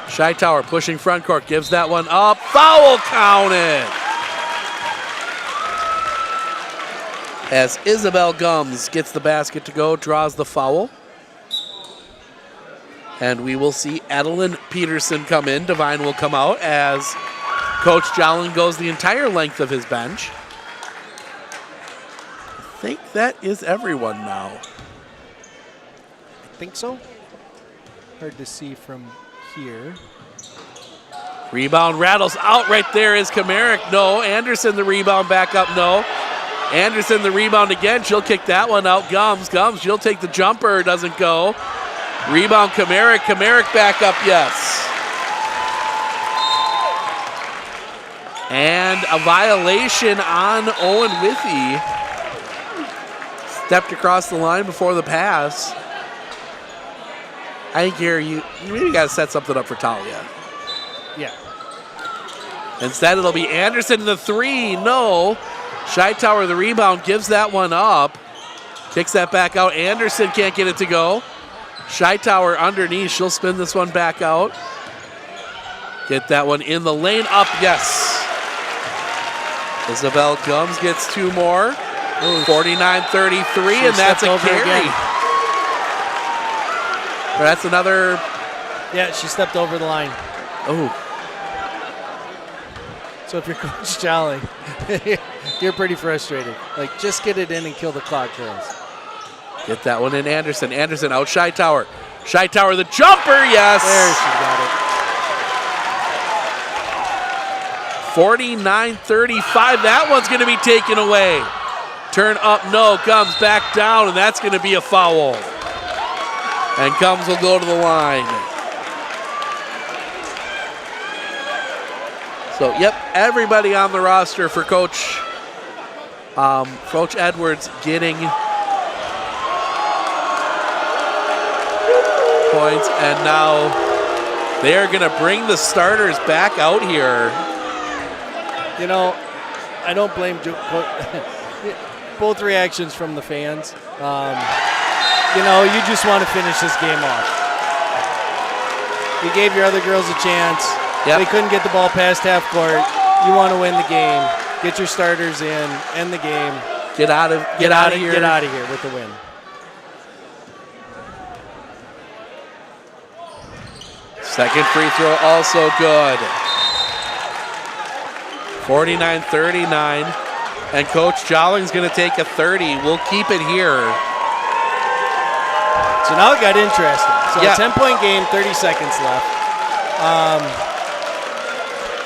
Speaker 3: Scheitauer pushing front court. Gives that one up. Foul counted. As Isabel Gums gets the basket to go, draws the foul. And we will see Adeline Peterson come in. Devine will come out as Coach Jolin goes the entire length of his bench. I think that is everyone now.
Speaker 6: I think so. Hard to see from here.
Speaker 3: Rebound rattles out. Right there is Kamarick. No. Anderson the rebound back up. No. Anderson the rebound again. She'll kick that one out. Gums. She'll take the jumper. Doesn't go. Rebound Kamarick. Kamarick back up. Yes. And a violation on Owen-Withee. Stepped across the line before the pass. I think here you maybe got to set something up for Talia.
Speaker 6: Yeah.
Speaker 3: Instead, it'll be Anderson the three. No. Scheitauer the rebound, gives that one up. Kicks that back out. Anderson can't get it to go. Scheitauer underneath. She'll spin this one back out. Get that one in the lane. Up, yes. Isabel Gums gets two more. 49-33, and that's a carry. That's another.
Speaker 6: Yeah, she stepped over the line.
Speaker 3: Oh.
Speaker 6: So if you're Coach Jolly, you're pretty frustrated. Like, just get it in and kill the clock, girls.
Speaker 3: Get that one in, Anderson. Anderson out Shy Tower. Shy Tower, the jumper, yes.
Speaker 6: There, she got it.
Speaker 3: 49-35, that one's going to be taken away. Turn up, no, comes back down, and that's going to be a foul. And Combs will go to the line. So, yep, everybody on the roster for Coach Edwards getting points, and now they are going to bring the starters back out here.
Speaker 6: You know, I don't blame both reactions from the fans. You know, you just want to finish this game off. You gave your other girls a chance.
Speaker 3: Yep.
Speaker 6: They couldn't get the ball past half court. You want to win the game. Get your starters in, end the game.
Speaker 3: Get out of here.
Speaker 6: Get out of here with the win.
Speaker 3: Second free throw also good. 49-39. And Coach Jolling's going to take a 30. We'll keep it here.
Speaker 6: So now it got interesting. So
Speaker 3: yeah.
Speaker 6: A 10-point game, 30 seconds left.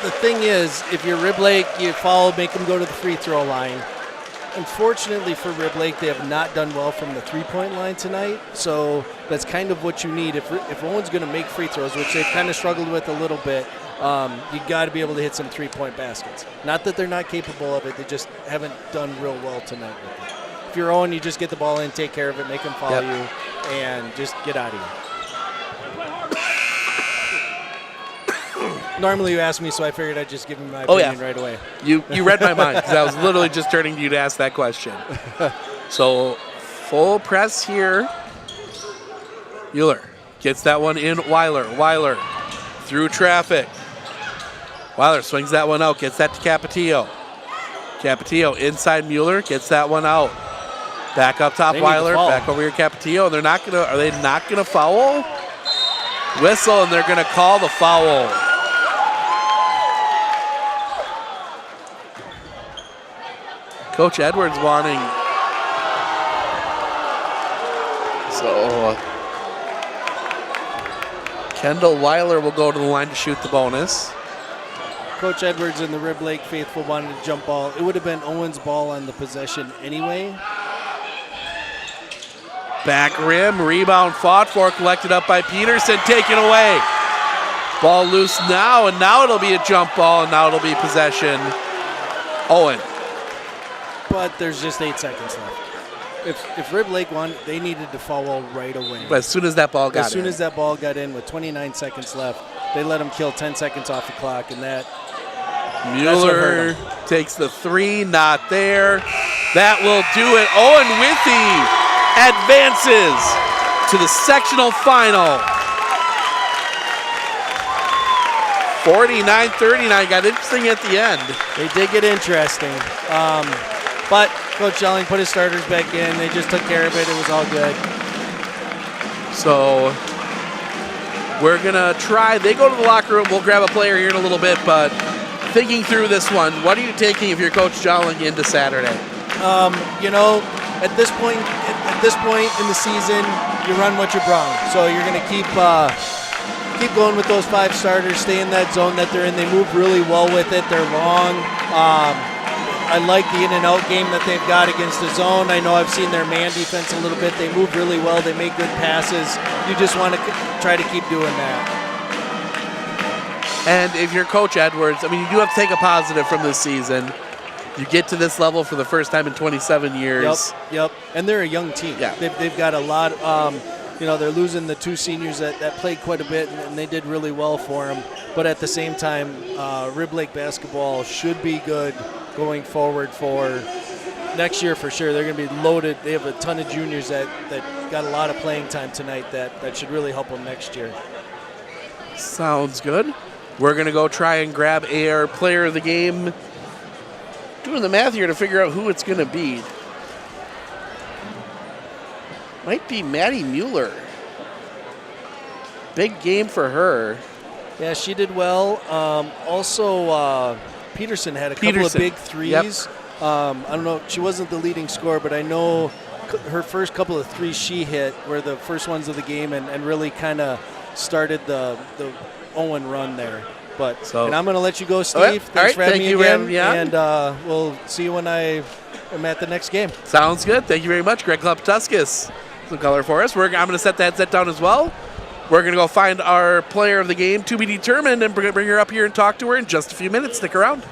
Speaker 6: The thing is, if you're Rib Lake, you foul, make them go to the free throw line. Unfortunately for Rib Lake, they have not done well from the three-point line tonight. So that's kind of what you need. If Owen's going to make free throws, which they've kind of struggled with a little bit, you got to be able to hit some three-point baskets. Not that they're not capable of it, they just haven't done real well tonight with it. If you're Owen, you just get the ball in, take care of it, make them follow you, and just get out of here. Normally you ask me, so I figured I'd just give him my opinion right away.
Speaker 3: You read my mind, because I was literally just turning to you to ask that question. So, full press here. Mueller gets that one in. Weiler through traffic. Weiler swings that one out, gets that to Capetillo. Capetillo inside Mueller, gets that one out. Back up top, Weiler, back over here, Capetillo. Are they not gonna foul? Whistle, and they're gonna call the foul. Coach Edwards wanting. So Kendall Weiler will go to the line to shoot the bonus.
Speaker 6: Coach Edwards and the Rib Lake faithful wanted to jump ball. It would have been Owen's ball on the possession anyway.
Speaker 3: Back rim, rebound fought for, collected up by Peterson, taken away. Ball loose now, and now it'll be a jump ball, and now it'll be possession. Owen.
Speaker 6: But there's just 8 seconds left. If Rib Lake won, they needed to foul right away.
Speaker 3: But as soon as that ball got in.
Speaker 6: As soon as that ball got in with 29 seconds left, they let him kill 10 seconds off the clock, and that
Speaker 3: Mueller takes the three, not there. That will do it. Owen-Withee advances to the sectional final. 49-39, got interesting at the end.
Speaker 6: They did get interesting. But Coach Jelling put his starters back in. They just took care of it. It was all good.
Speaker 3: So we're going to try. They go to the locker room. We'll grab a player here in a little bit. But thinking through this one, what are you taking if you're Coach Jelling into Saturday?
Speaker 6: You know, at this point in the season, you run what you brung. So you're going to keep going with those 5 starters, stay in that zone that they're in. They move really well with it. They're long. I like the in and out game that they've got against the zone. I know I've seen their man defense a little bit. They move really well. They make good passes. You just want to try to keep doing that.
Speaker 3: And if you're Coach Edwards, I mean, you do have to take a positive from this season. You get to this level for the first time in 27 years.
Speaker 6: Yep. And they're a young team.
Speaker 3: Yeah.
Speaker 6: They've got a lot. They're losing the 2 seniors that played quite a bit, and they did really well for them. But at the same time, Rib Lake basketball should be good going forward for next year for sure. They're going to be loaded. They have a ton of juniors that got a lot of playing time tonight that should really help them next year.
Speaker 3: Sounds good. We're going to go try and grab our player of the game. Doing the math here to figure out who it's going to be. Might be Maddie Mueller. big game for her.
Speaker 6: Yeah, she did well. Also, Peterson had a couple of big threes.
Speaker 3: Yep.
Speaker 6: I don't know, she wasn't the leading scorer, but I know her first couple of threes she hit were the first ones of the game and really kind of started the Owen run there. But and I'm going to let you go, Steve.
Speaker 3: Okay.
Speaker 6: Thanks for having me again.
Speaker 3: Yeah.
Speaker 6: And we'll see you when I am at the next game.
Speaker 3: Sounds good. Thank you very much, Greg Kleptuskus. Some color for us. I'm going to set that headset down as well. We're going to go find our player of the game to be determined, and we're going to bring her up here and talk to her in just a few minutes. Stick around.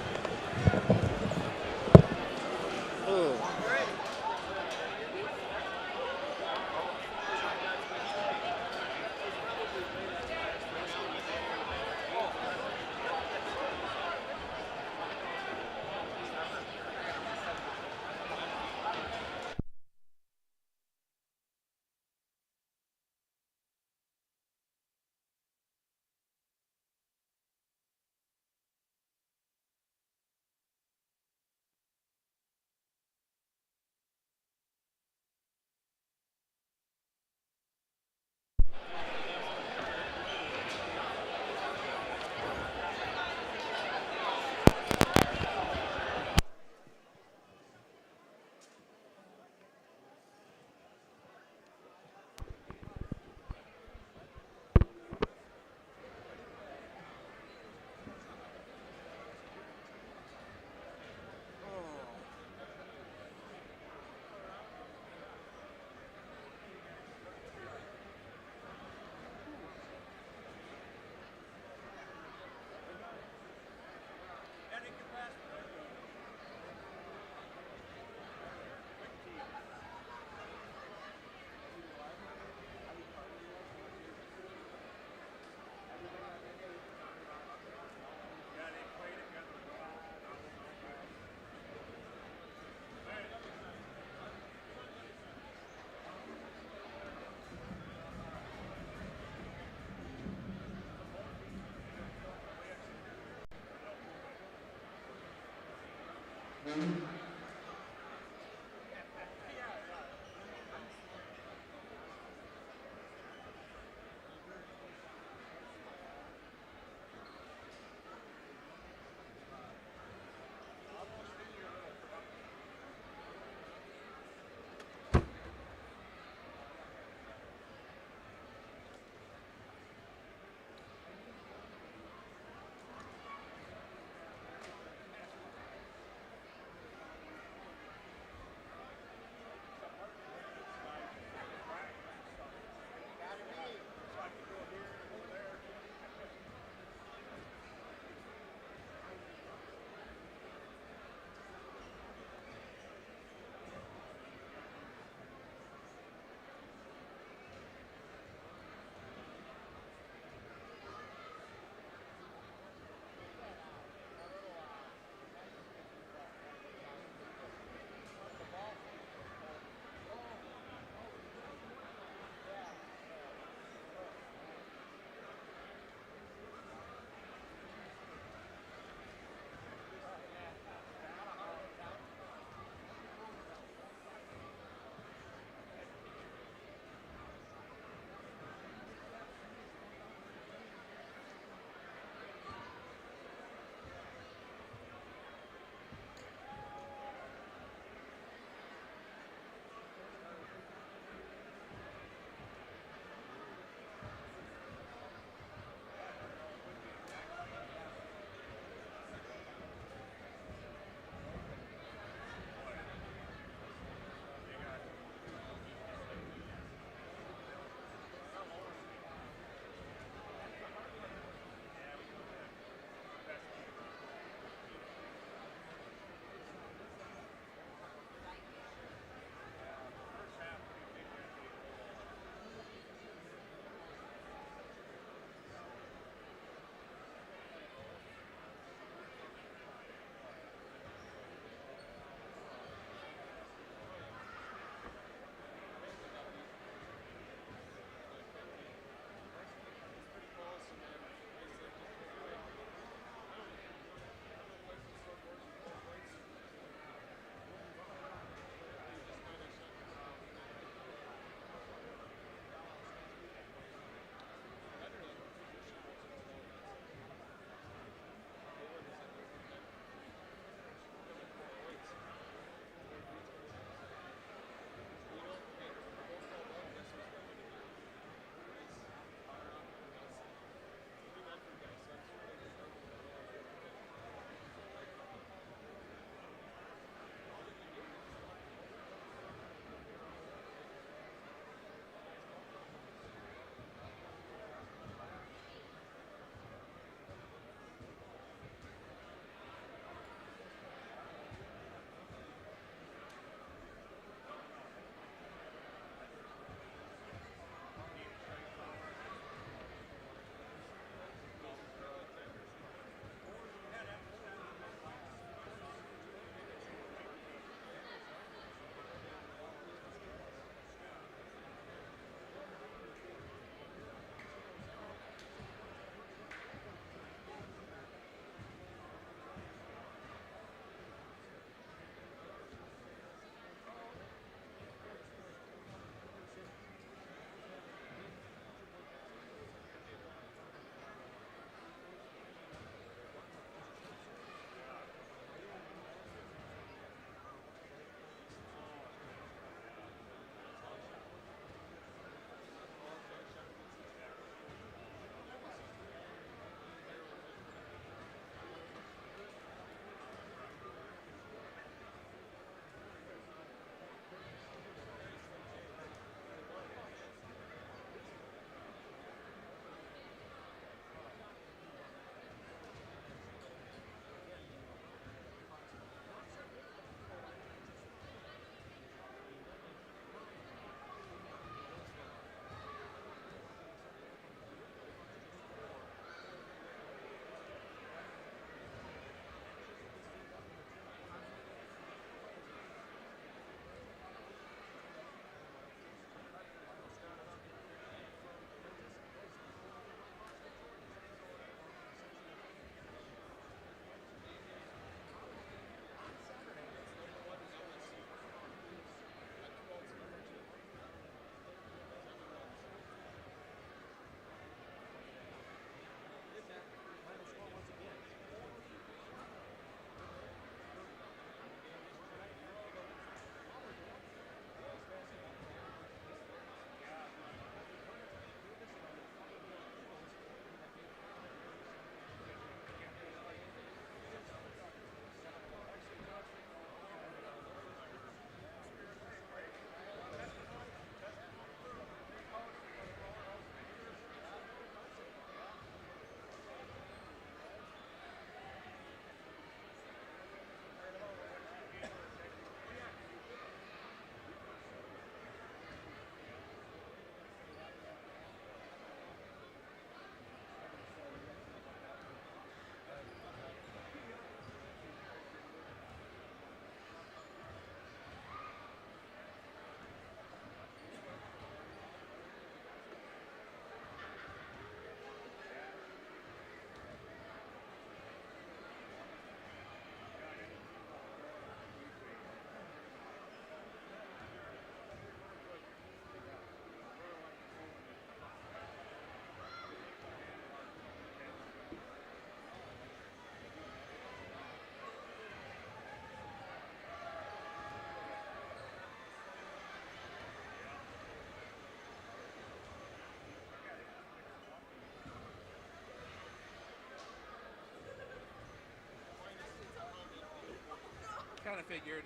Speaker 3: kind of figured.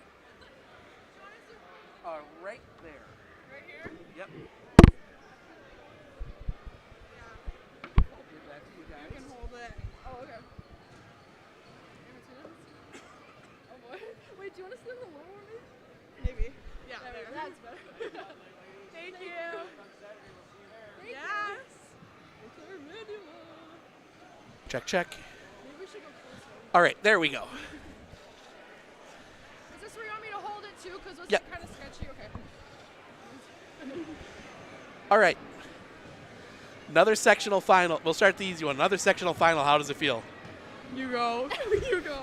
Speaker 3: Right there.
Speaker 2: Right here?
Speaker 3: Yep. Give that to you guys.
Speaker 2: You can hold it. Oh, okay. Oh boy. Wait, do you want to sit in the lower one? Maybe. Yeah, there. That's better. Thank you. Yes.
Speaker 3: Check, check.
Speaker 2: Maybe we should go closer.
Speaker 3: All right, there we go.
Speaker 2: Is this where you want me to hold it too? Because it's
Speaker 3: Yep.
Speaker 2: kind of sketchy. Okay.
Speaker 3: All right. Another sectional final. We'll start the easy one. Another sectional final. How does it feel?
Speaker 2: You go. You go.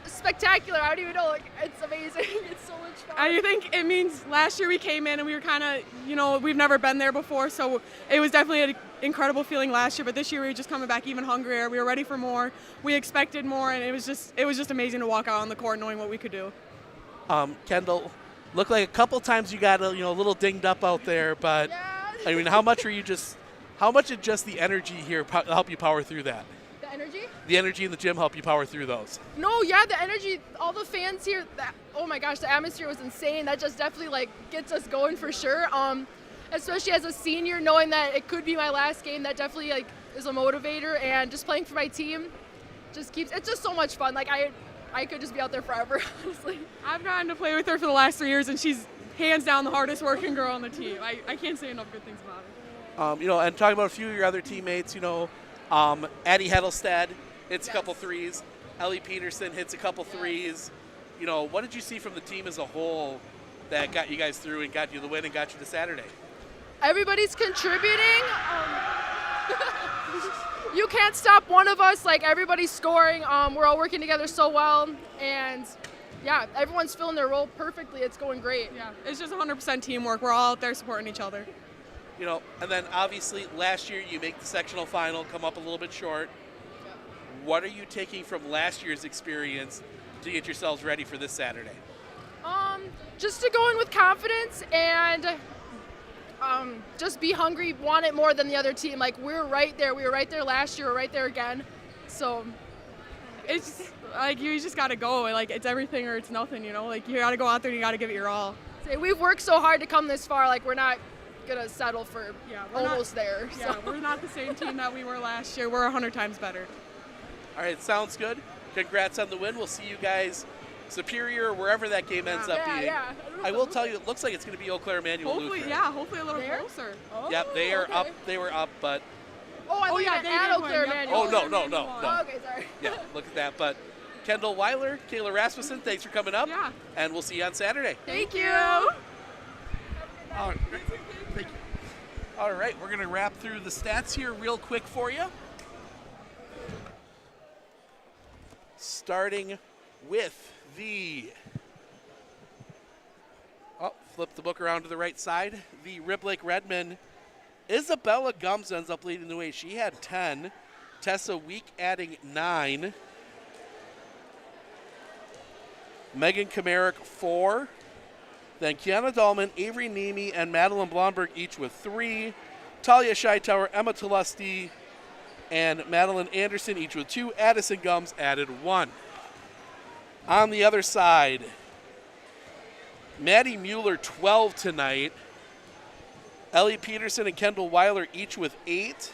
Speaker 2: Spectacular. I don't even know. Like, it's amazing. It's so much fun. I think it means last year we came in and we were kind of, we've never been there before, so it was definitely an incredible feeling last year. But this year we were just coming back even hungrier. We were ready for more. We expected more, and it was just amazing to walk out on the court knowing what we could do.
Speaker 3: Kendall, looked like a couple times you got a little dinged up out there, but I mean, how much did just the energy here help you power through that?
Speaker 2: The energy?
Speaker 3: The energy in the gym help you power through those?
Speaker 2: No, yeah, the energy, all the fans here, oh my gosh, the atmosphere was insane. That just definitely gets us going for sure. Especially as a senior, knowing that it could be my last game, that definitely is a motivator, and just playing for my team it's just so much fun. I could just be out there forever, honestly. I've gotten to play with her for the last 3 years, and she's hands down the hardest working girl on the team. I can't say enough good things about her.
Speaker 3: And talking about a few of your other teammates, Addie Heddlestad hits a couple threes. Ellie Peterson hits a couple threes. What did you see from the team as a whole that got you guys through and got you the win and got you to Saturday?
Speaker 2: Everybody's contributing. You can't stop one of us. Everybody's scoring. We're all working together so well, and yeah, everyone's filling their role perfectly. It's going great. Yeah, it's just 100% teamwork. We're all out there supporting each other.
Speaker 3: And then obviously last year you make the sectional final, come up a little bit short.
Speaker 2: Yeah.
Speaker 3: What are you taking from last year's experience to get yourselves ready for this Saturday?
Speaker 2: Just to go in with confidence and just be hungry, want it more than the other team. We're right there. We were right there last year. We're right there again. So it's you just got to go. It's everything or it's nothing, you got to go out there and you got to give it your all. We've worked so hard to come this far. We're not going to settle for almost there. So. Yeah, we're not the same team that we were last year. We're 100 times better.
Speaker 3: All right, sounds good. Congrats on the win. We'll see you guys Superior, wherever that game ends up being.
Speaker 2: Yeah.
Speaker 3: I will tell you, it looks like it's going to be Eau Claire Emmanuel Lutheran.
Speaker 2: Hopefully a little closer. Oh,
Speaker 3: yep, they are
Speaker 2: okay.
Speaker 3: up. They were up, but.
Speaker 2: Oh, I thought they at Eau Claire Emmanuel.
Speaker 3: Oh, no.
Speaker 2: Oh, okay, sorry.
Speaker 3: Yeah, look at that. But Kendall Weiler, Kayla Rasmussen, thanks for coming up.
Speaker 2: Yeah.
Speaker 3: And we'll see you on Saturday.
Speaker 2: Thank you.
Speaker 3: All right. Thank you. All right, we're going to wrap through the stats here real quick for you. Starting with the, flip the book around to the right side. The Rib Lake Redmond, Isabella Gums ends up leading the way. She had 10. Tessa Week adding 9. Megan Kamarick 4. Then Kiana Dahlman, Avery Nemi, and Madeline Blomberg each with 3. Talia Scheitower, Emma Talusty, and Madeline Anderson each with 2. Addison Gums added 1. On the other side, Maddie Mueller 12 tonight. Ellie Peterson and Kendall Weiler each with 8.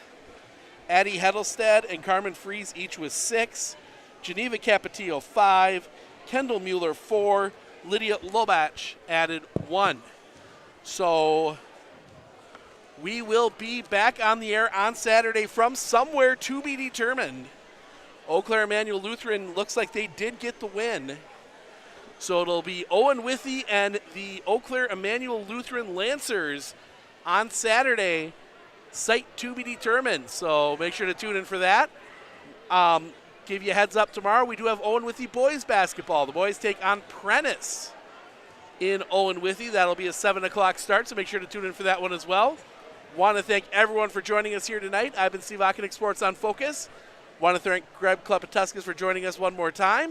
Speaker 3: Addie Heddlestad and Carmen Fries each with 6. Geneva Capetillo 5. Kendall Mueller 4. Lydia Lobach added 1. So we will be back on the air on Saturday from somewhere to be determined. Eau Claire Emmanuel Lutheran looks like they did get the win. So it'll be Owen-Withee and the Eau Claire Emmanuel Lutheran Lancers on Saturday. Site to be determined. So make sure to tune in for that. Give you a heads up tomorrow. We do have Owen-Withee boys basketball. The boys take on Prentice in Owen-Withee. That'll be a 7 o'clock start, so make sure to tune in for that one as well. Want to thank everyone for joining us here tonight. I've been Steve Ockenick, Sports on Focus. Want to thank Greg Klepatuskas for joining us one more time.